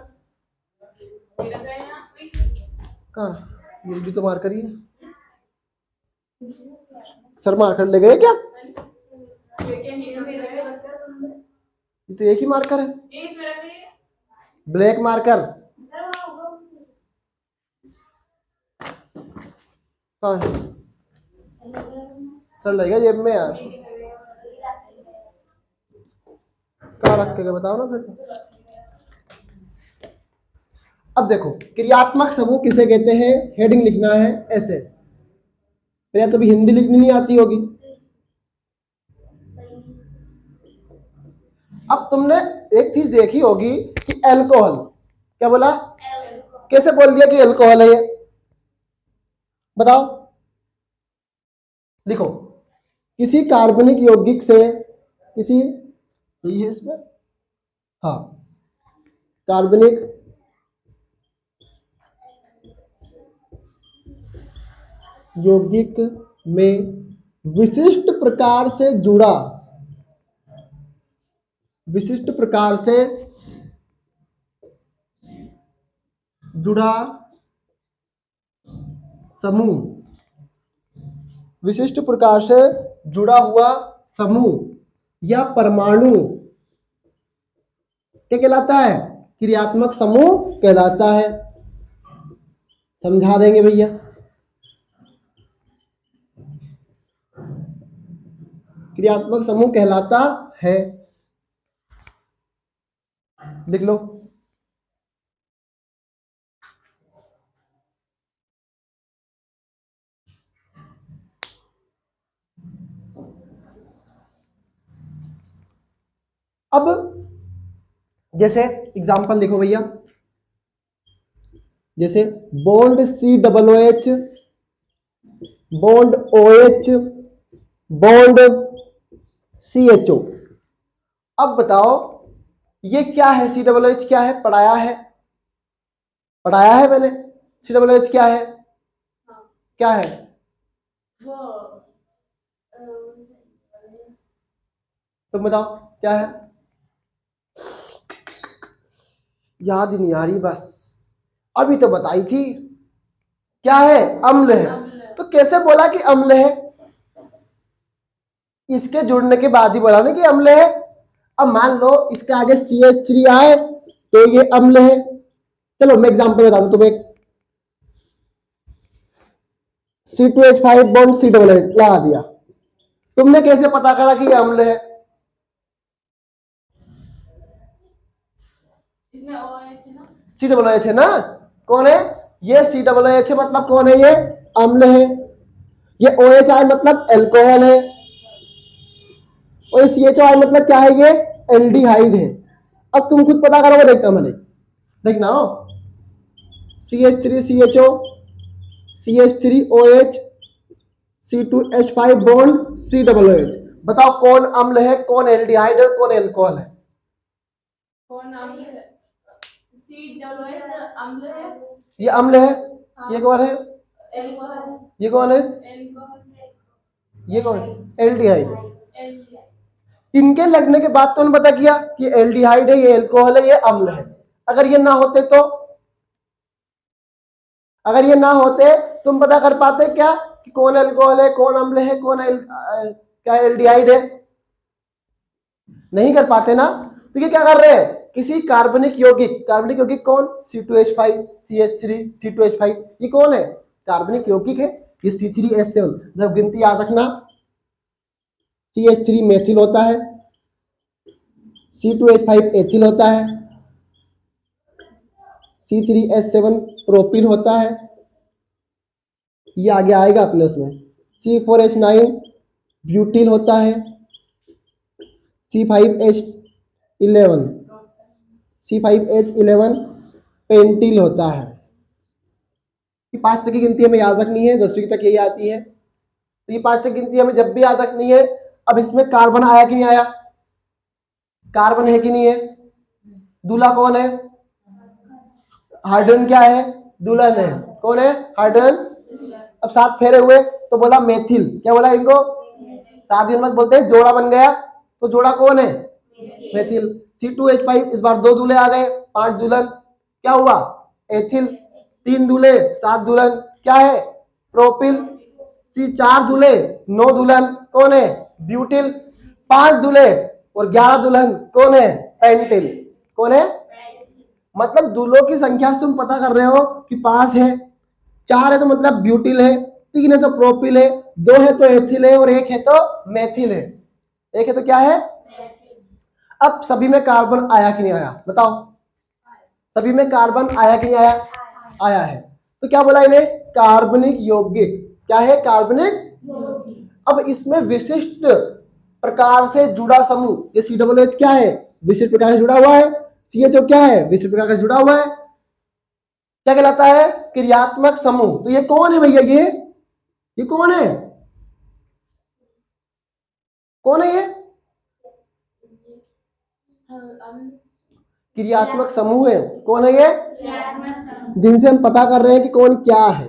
Speaker 2: कहाँ? ये भी तो मार्कर ही है। सर मार्कर ले गए क्या? ये तो एक ही मार्कर है, ब्लैक मार्कर। कहाँ है? सर लगेगा जेब में यार। कहाँ रख के गए बताओ ना फिर। अब देखो क्रियात्मक समूह किसे कहते हैं, हेडिंग लिखना है ऐसे। या तो भी हिंदी लिखनी नहीं आती होगी। अब तुमने एक चीज देखी होगी कि अल्कोहल, क्या बोला? कैसे बोल दिया कि अल्कोहल है ये? बताओ, लिखो। किसी कार्बनिक यौगिक से, किसी, यही है इसमें, हाँ, कार्बनिक यौगिक में विशिष्ट प्रकार से जुड़ा, विशिष्ट प्रकार से जुड़ा समूह, विशिष्ट प्रकार से जुड़ा हुआ समूह या परमाणु क्या कहलाता है? क्रियात्मक समूह कहलाता है। समझा देंगे भैया। क्रियात्मक समूह कहलाता है, लिख लो। अब जैसे एग्जांपल लिखो भैया, जैसे bond COOH, bond OH, bond CHO। अब बताओ ये क्या है? COOH क्या है? पढ़ाया है, पढ़ाया है मैंने। COOH क्या है? क्या है? तुम बताओ क्या है? याद ही नहीं आ रही बस, अभी तो बताई थी। क्या है? अम्ल है। तो कैसे बोला कि अम्ल है? इसके जुड़ने के बाद ही बोला ना कि अम्ल है। अब मान लो इसके आगे CH3 आए तो ये अम्ल है। चलो मैं एग्जांपल बता दूं तुम्हें। C2H5 बॉन्ड COOH लगा दिया, तुमने कैसे पता करा कि ये अम्ल है? COOH है ना? कौन है ये? COOH है, मतलब कौन है ये? अम्ल है। ये OH आए मतलब अल्कोहल है, और CHO आए मतलब क्या है? ये एल्डिहाइड है। अब तुम खुद पता करोगे, देखना मैंने, देखना हो। CH3CHO, CH3OH, C2H5 bond COOH। बताओ कौन अम्ल है, कौन एल्डिहाइड है, कौन अल्कोहल है?
Speaker 3: कौन अम्ल है? COOH अम्ल है।
Speaker 2: ये अम्ल है। ये कौन है?
Speaker 3: अल्कोहल।
Speaker 2: ये कौन है? ये कौन? एल्डिहाइड। इनके लगने के बाद तुमने पता किया कि एल्डिहाइड है, ये अल्कोहल है, ये अम्ल है। अगर ये ना होते तो, अगर ये ना होते तुम पता कर पाते क्या कि कौन अल्कोहल है, कौन अम्ल है, कौन क्या एल्डिहाइड है? नहीं कर पाते ना। तो ये क्या कर रहे हैं? किसी कार्बनिक यौगिक, कार्बनिक यौगिक कौन? C2H5, CH3, C2H5, ये कौन है? कार्बनिक यौगिक है। ये C3H7, जब गिनती याद रखना, CH3 मेथिल होता है, C2H5 एथिल होता है, C3H7 प्रोपिल होता है, ये आगे आएगा अपने उसमें। C4H9 ब्यूटिल होता है, C5H11 पेंटिल होता है। 5 तक की गिनती हमें याद रखनी है, 10वीं तक यही आती है। तो ये 5 तक गिनती हमें जब भी याद रखनी है। अब इसमें कार्बन आया कि नहीं आया? कार्बन है कि नहीं है? दूल्हा कौन है? हाइड्रोजन क्या है? दुल्हन है। कौन है? हाइड्रोजन अब 7 फेरे हुए तो बोला मेथिल, क्या बोला इनको? 7 दिन बाद बोलते हैं जोड़ा बन गया, तो जोड़ा कौन है? मेथिल। C2H5 इस बार 2 दूल्हे आ गए, 5 दुल्हन, क्या हुआ? एथिल। 3 दूल्हे 7 दुल्हन, क्या है? प्रोपिल। C4 दूल्हे 9 दुल्हन, कौन है? ब्यूटिल। 5 दूल्हे और 11 दुल्हन, कौन है? पेंटिल। कौन है? मतलब दूल्हों की संख्या से तुम पता कर रहे हो कि 5 है, 4 है तो मतलब ब्यूटिल है, 3 है तो प्रोपिल है, 2 है तो एथिल है और 1 है तो मेथिल है। 1 है तो क्या है? अब सभी में कार्बन आया कि नहीं आया? बताओ, सभी में कार्बन आया कि नहीं आया? आया है। तो क्या बोला इन्हें? कार्बनिक यौगिक। क्या है? कार्बनिक। अब इसमें विशिष्ट प्रकार से जुड़ा समूह, ये COOH क्या है? विशिष्ट प्रकार से जुड़ा हुआ है। CHO क्या है? विशिष्ट प्रकार से जुड़ा हुआ है। क्या कहलाता है? क्रियात्मक समूह। तो ये कौन है भैया? ये कौन है? कौन है ये? क्रियात्मक समूह है। कौन है ये? जिनसे हम पता कर रहे हैं कि कौन क्या है।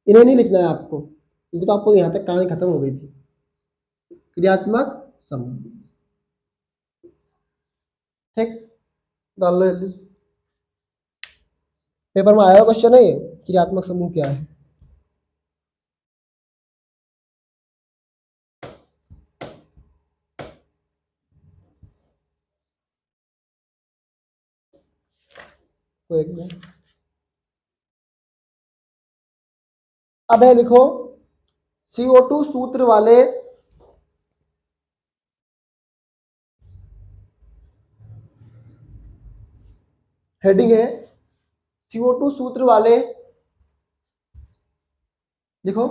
Speaker 2: इन्हें नहीं लिखना है आपको, क्योंकि तो आपको यहां तक कहानी खत्म हो गई थी। क्रियात्मक समूह, ठीक, डाल लो जल्दी। पेपर में आया क्वेश्चन है ये, क्रियात्मक समूह क्या है? तो एक मिनट, अब है लिखो CO2 सूत्र वाले हेडिंग है CO2 सूत्र वाले, लिखो,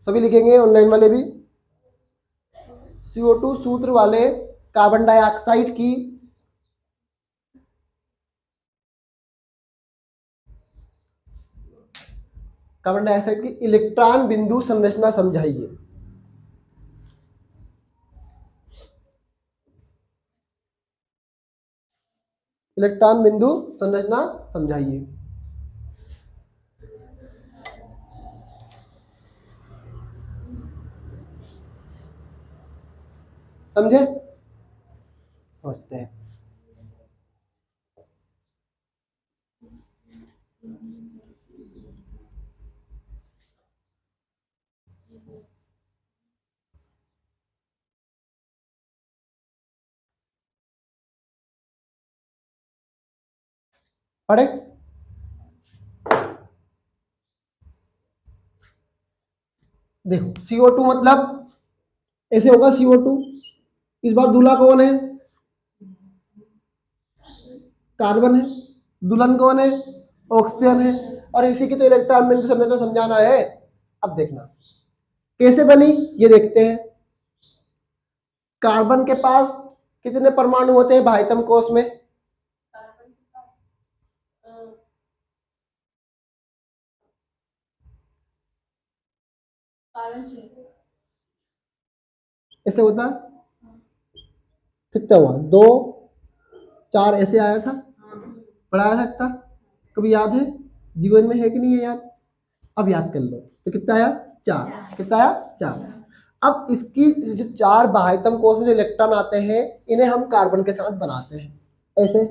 Speaker 2: सभी लिखेंगे, ऑनलाइन वाले भी। CO2 सूत्र वाले कार्बन डाइऑक्साइड की इलेक्ट्रॉन बिंदु संरचना समझाइए। इलेक्ट्रॉन बिंदु संरचना समझाइए। समझे? समझते हैं। पढ़े? देखो CO2 मतलब ऐसे होगा CO2, इस बार दूल्हा कौन है? कार्बन है। दुल्हन कौन है? ऑक्सीजन है। और इसी की तो इलेक्ट्रॉन बिंदु संरचना समझाना है। अब देखना कैसे बनी, ये देखते हैं। कार्बन के पास कितने परमाणु होते हैं भाइतम कोश में? ऐसे होता, कितना हुआ? 2 4 ऐसे आया था, पढ़ाया सकता, कभी याद है? जीवन में है कि नहीं है याद? अब याद कर लो, तो कितना आया? 4। कितना आया? 4। अब इसकी जो 4 बाह्यतम कोश में जो इलेक्ट्रॉन आते हैं, इन्हें हम कार्बन के साथ बनाते हैं। ऐसे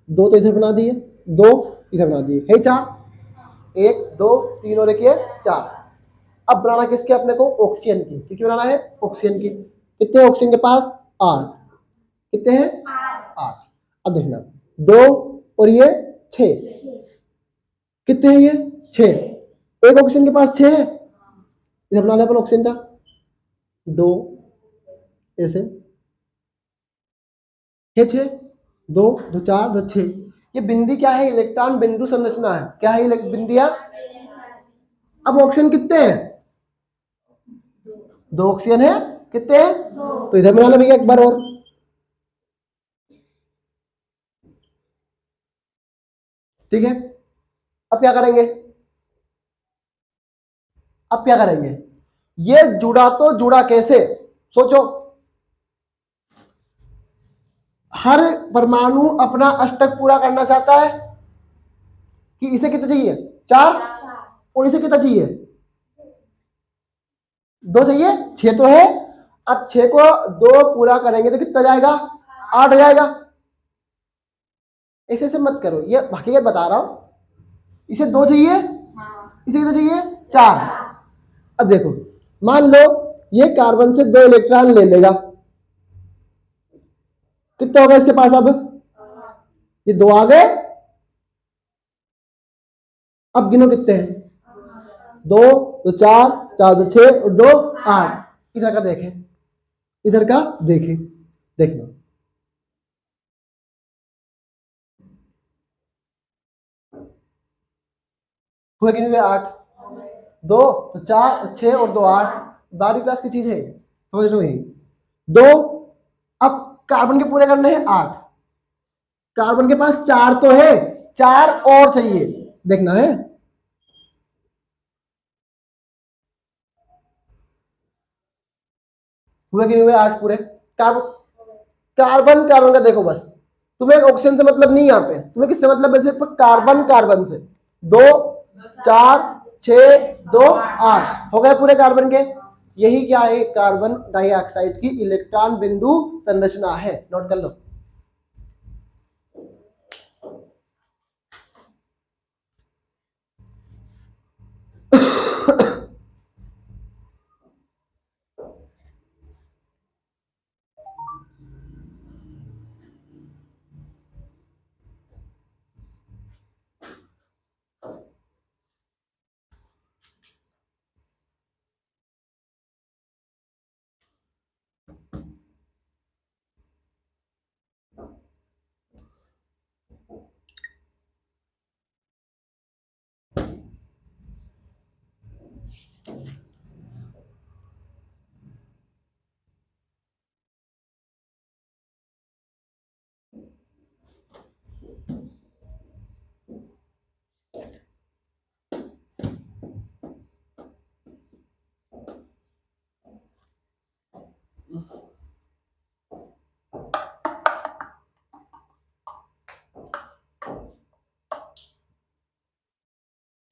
Speaker 2: 2 तो इधर बना दिए, 2 इधर बना दिए, है 4। 1 2 3 और 1 ये 4। अब बनाना किसके? अपने को ऑक्सीजन की। किसकी बनाना है? ऑक्सीजन की। कितने ऑक्सीजन के पास? 8। कितने हैं? 8। अब देखना 2 और ये 6, कितने हैं ये? 6। एक ऑक्सीजन के पास 6 है, इधर बना ले अपन ऑक्सीजन का 2, ऐसे 6 2 2 4 2 6। ये बिंदी क्या है? इलेक्ट्रॉन बिंदु संरचना है। क्या है ये बिंदिया? अब ऑक्सीजन कितने हैं? 2 ऑक्सीजन है। कितने हैं? तो इधर बना ले भैया एक बार और। ठीक है, अब क्या करेंगे? अब क्या करेंगे? ये जुड़ा तो जुड़ा कैसे? सोचो, हर परमाणु अपना अष्टक पूरा करना चाहता है कि इसे कितने चाहिए? 4। और इसे कितना चाहिए? 2 चाहिए, 6 तो है। अब 6 को 2 पूरा करेंगे तो कितना जाएगा? 8 हो जाएगा। ऐसे ऐसे मत करो, ये हकीकत बता रहा हूं। इसे 2 चाहिए, इसे कितना चाहिए? 4। अब देखो, मान लो ये कार्बन से 2 इलेक्ट्रॉन ले लेगा, कितना होगा इसके पास? अब ये 2 आ गए। अब गिनो कितने हैं? 2 तो 4, 4 तो 6 और 2 8। इधर का देखें, इधर का देखें, देखना हुए कि नहीं हुए? 8, 2 तो 4, 6 और 2 8। 12वीं क्लास की चीज है, समझ लो। यही 2। अब कार्बन के पूरे करने हैं 8। कार्बन के पास 4 तो है, 4 और चाहिए, देखना है। हुए कि नहीं हुए 8 पूरे? कार्बन कार्बन कार्बन का देखो बस, तुम्हें ऑक्सीजन से मतलब नहीं, यहाँ पे तुम्हें किससे मतलब है? सिर्फ कार्बन कार्बन से। 2 4 6 2 8 हो गए पूरे कार्बन के। यही क्या है? कार्बन डाइऑक्साइड की इलेक्ट्रॉन बिंदु संरचना है। नोट कर लो।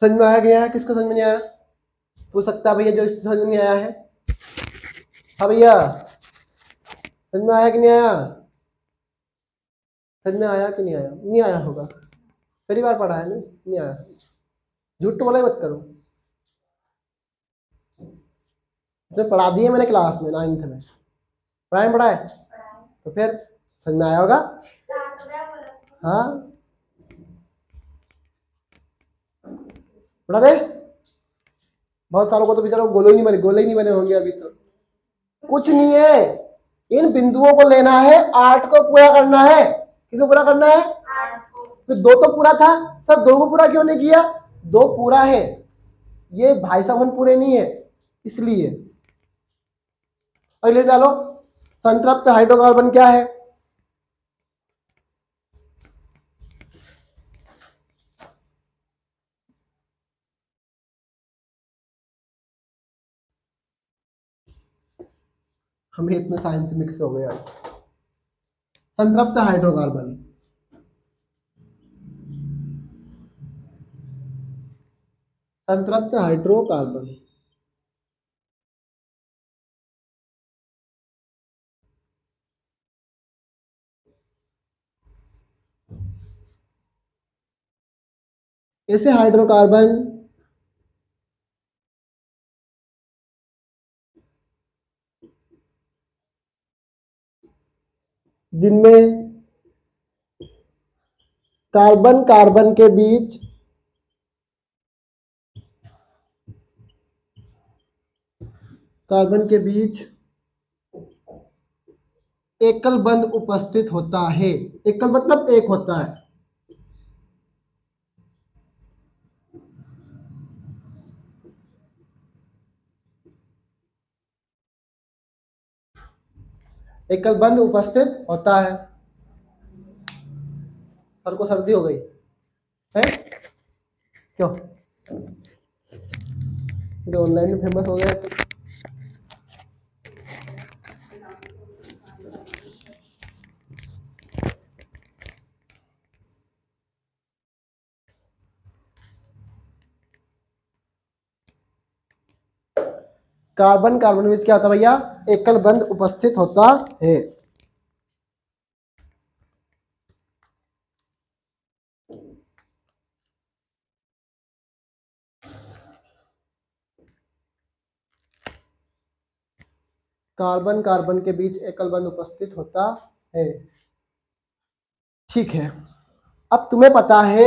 Speaker 2: समझ में आया कि नहीं आया? किसको समझ में नहीं आया पूछ सकता है भैया, जो इसको समझ में नहीं आया है। हाँ भैया, समझ में आया कि नहीं आया? समझ में आया कि नहीं आया? नहीं आया होगा, पहली बार पढ़ा है ना, नहीं आया। झूठ तो बोला ही मत करो। इसमें पढ़ा दिए मैंने क्लास में 9th में, पढ़ा है तो फिर समझ में आया होगा। हाँ, पढ़ा दे। बहुत सारों को तो बेचारों गोले ही नहीं बने होंगे अभी तो। कुछ नहीं है, इन बिंदुओं को लेना है, 8 को पूरा करना है। किसको पूरा करना है? 8 को। फिर 2 तो पूरा था सर, 2 को पूरा क्यों नहीं किया? 2 पूरा है, ये भाई साहब पूरे नहीं है इसलिए। अगले डालो, संतृप्त हाइड्रोकार्बन क्या है? हमें इतने साइंस मिक्स हो गया। संतृप्त हाइड्रोकार्बन, संतृप्त हाइड्रोकार्बन ऐसे हाइड्रोकार्बन जिनमें कार्बन कार्बन के बीच एकल बंध उपस्थित होता है। एकल मतलब एक होता है। एकल बंध उपस्थित होता है। सर को सर्दी हो गई है क्यों? ऑनलाइन में फेमस हो गया। कार्बन कार्बन के बीच क्या होता है भैया, एकल बंध उपस्थित होता है। कार्बन कार्बन के बीच एकल बंध उपस्थित होता है। ठीक है, अब तुम्हें पता है,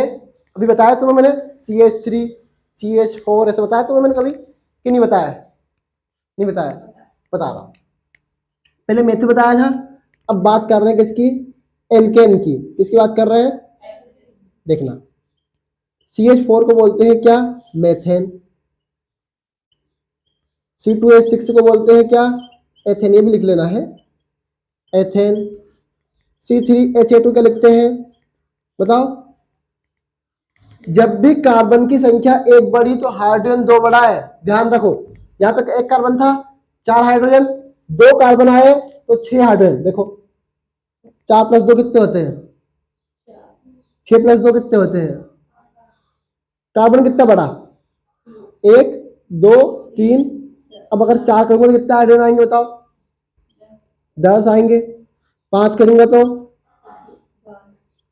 Speaker 2: अभी बताया तुम्हें मैंने CH3 CH4 ऐसे बताया तुम्हें मैंने कभी कि नहीं बताया? नहीं बताया, बता रहा हूं। पहले मेथड बताया था, अब बात कर रहे हैं किसकी, एल्केन की। किसकी बात कर रहे हैं, देखना। CH4 को बोलते हैं क्या, मेथेन। C2H6 को बोलते हैं क्या, एथेन। ये भी लिख लेना है, एथेन। C3H8 क्या लिखते हैं, बताओ। जब भी कार्बन की संख्या एक बढ़ी तो हाइड्रोजन दो बढ़ा है, ध्यान रखो। यहां तक एक कार्बन था, 4 हाइड्रोजन, 2 कार्बन आए तो 6 हाइड्रोजन। देखो 4 + 2 कितने होते हैं, 6 + 2 कितने होते हैं। कार्बन कितना बढ़ा, 1 2 3। अब अगर 4 करूंगा तो कितने हाइड्रोजन आएंगे बताओ, 10 आएंगे। 5 करूंगा तो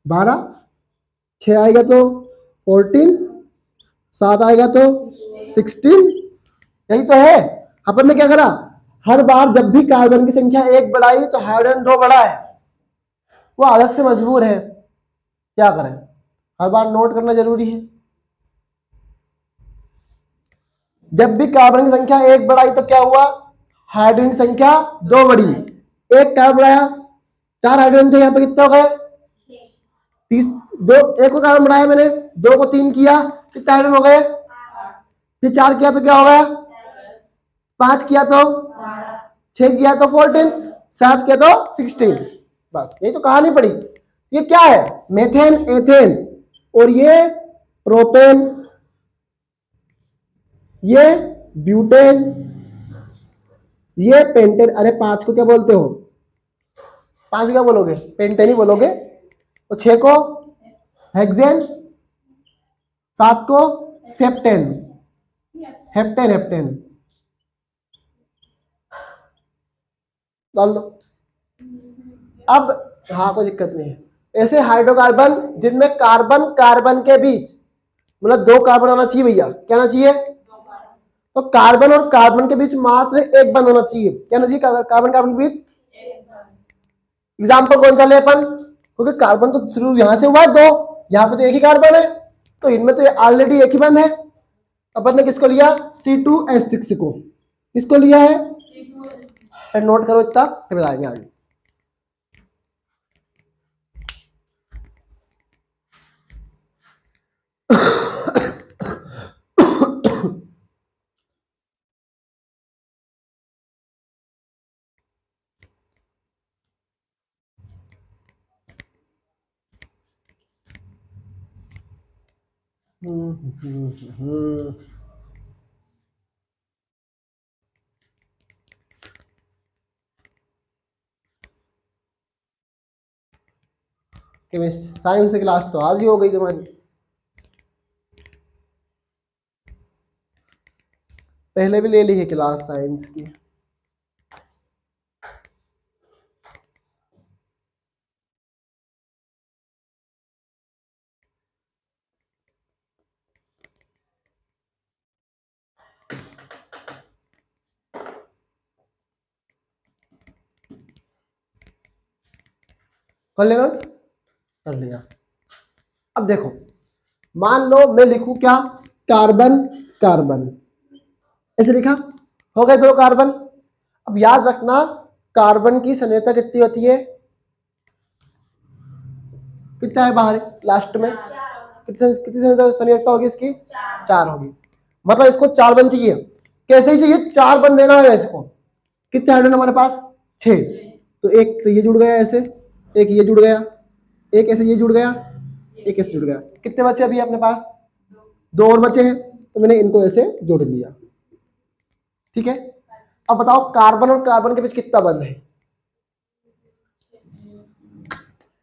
Speaker 2: 12, 6 आएगा तो 14, 7 आएगा तो 16। यही तो है। अपन ने क्या करा, हर बार जब भी कार्बन की संख्या 1 बढ़ाई तो हाइड्रोजन 2 बढ़ा है। वो आदत से मजबूर है, क्या करें, हर बार नोट करना जरूरी है। जब भी कार्बन की संख्या 1 बढ़ाई तो क्या हुआ, हाइड्रोजन की संख्या 2 बढ़ी। 1 कार्बन बढ़ाया, 4 हाइड्रोजन थे, यहाँ पे कितने हो गए, 30। 2 1 को कार्बन बढ़ाया मैंने, 2 को 3 किया, कितने हाइड्रोजन हो गए। फिर 4 किया तो क्या हो गया, 5 किया तो 6 किया तो 14, 7 किया तो 16। बस यही तो कहानी पड़ी। ये क्या है, मेथेन एथेन, और ये प्रोपेन, ये ब्यूटेन, ये पेंटेन। अरे 5 को क्या बोलते हो, 5 क्या बोलोगे, पेंटेन ही बोलोगे। और 6 को हेक्सेन, 7 को सेप्टेन, हेप्टेन हेप्टेन। डाल दो। अब हाँ कोई दिक्कत नहीं है। ऐसे हाइड्रोकार्बन जिनमें कार्बन कार्बन के बीच, मतलब 2 कार्बन आना चाहिए भैया, क्या आना चाहिए, तो कार्बन और कार्बन के बीच मात्र एक बंध होना चाहिए। क्या होना चाहिए, कार्बन कार्बन के बीच। एग्जाम्पल कौन सा ले अपन, क्योंकि कार्बन तो शुरू यहां से हुआ है 2, यहाँ पे तो एक ही कार्बन है, तो इनमें तो ऑलरेडी एक ही बंध है। अपन ने किसको लिया, C2H6 को। किसको लिया है, नोट करो इतना, फिर बताएंगे आगे। साइंस की क्लास तो आज ही हो गई तुम्हारी, पहले भी ले ली है क्लास साइंस की। कर लेना, कर लिया। अब देखो, मान लो मैं लिखूं क्या, कार्बन कार्बन, ऐसे लिखा, हो गए 2 कार्बन। अब याद रखना कार्बन की संयोजकता कितनी होती है, कितना है बाहर लास्ट में, कितनी संयोजकता होगी इसकी, 4 होगी। मतलब इसको 4 बन चाहिए, कैसे ही चाहिए, 4 बन देना है इसको। कितने हाइड्रोजन हमारे पास, 6। तो एक तो ये जुड़ गया ऐसे, एक ये जुड़ गया, एक ऐसे ये जुड़ गया, एक ऐसे जुड़ गया। कितने बचे अभी अपने पास, 2 और बचे हैं, तो मैंने इनको ऐसे जोड़ लिया। ठीक है, अब बताओ कार्बन और कार्बन के बीच कितना बंध है,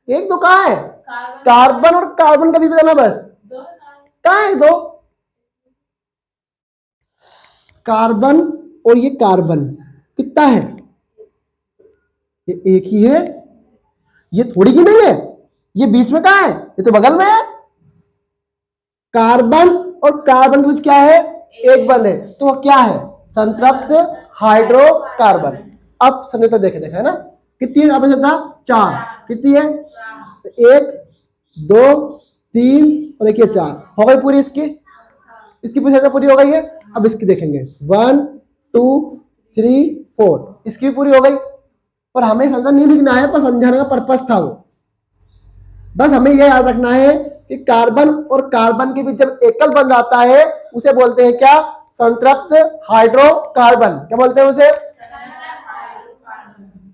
Speaker 2: 1 2 कहाँ है, कार्बन और कार्बन का बीच बताना बस, कहाँ है 2, कार्बन और ये कार्बन कितना है? ये एक ही है, ये थोड़ी की नहीं है, ये बीच में कहाँ है? ये तो बगल में है। कार्बन और कार्बन के बीच क्या है? एक बंद है, तो वो क्या है? संतृप्त हाइड्रोकार्बन। अब संयोजकता देखे है ना, कितनी है संयोजकता? 4। कितनी है? 1 2 3 और देखिए 4 हो गई पूरी। इसकी संयोजकता पूरी हो गई है। अब इसकी देखेंगे 1 2 3 4, इसकी भी पूरी हो गई। पर हमें संख्या नहीं लिखना है, पर समझाने का पर्पस था वो। बस हमें यह याद रखना है कि कार्बन और कार्बन के बीच जब एकल बंध आता है उसे बोलते हैं क्या? संतृप्त हाइड्रोकार्बन। क्या बोलते हैं उसे?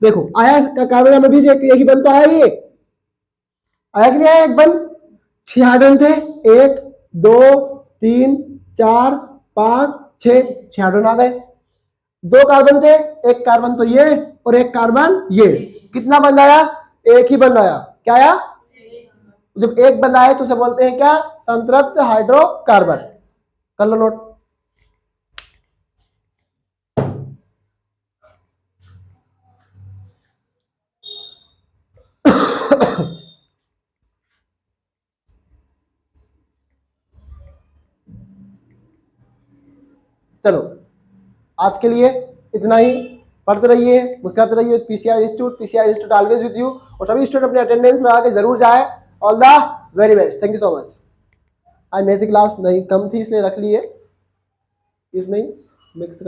Speaker 2: देखो आया कार्बन में बीच एक ही बंध तो आया, ये आया कि नहीं आया? एक बंध 6 हाइड्रोजन थे, 1 2 3 4 5 6 हाइड्रोजन आ गए। 2 कार्बन थे, एक कार्बन तो ये और एक कार्बन ये। कितना बंध आया? एक ही बंध आया। क्या आया? जब एक बंध आए तो उसे बोलते हैं क्या? संतृप्त हाइड्रोकार्बन। कर लो नोट। चलो आज के लिए इतना ही। पढ़ते रहिए, मुस्कुराते रहिए। PCR institute always with you. और सभी स्टूडेंट अपने अटेंडेंस लगा के जरूर जाए। All the very best. Thank you so much. आज मेरी क्लास नहीं कम थी इसलिए रख ली है, इसमें ही मिक्स कर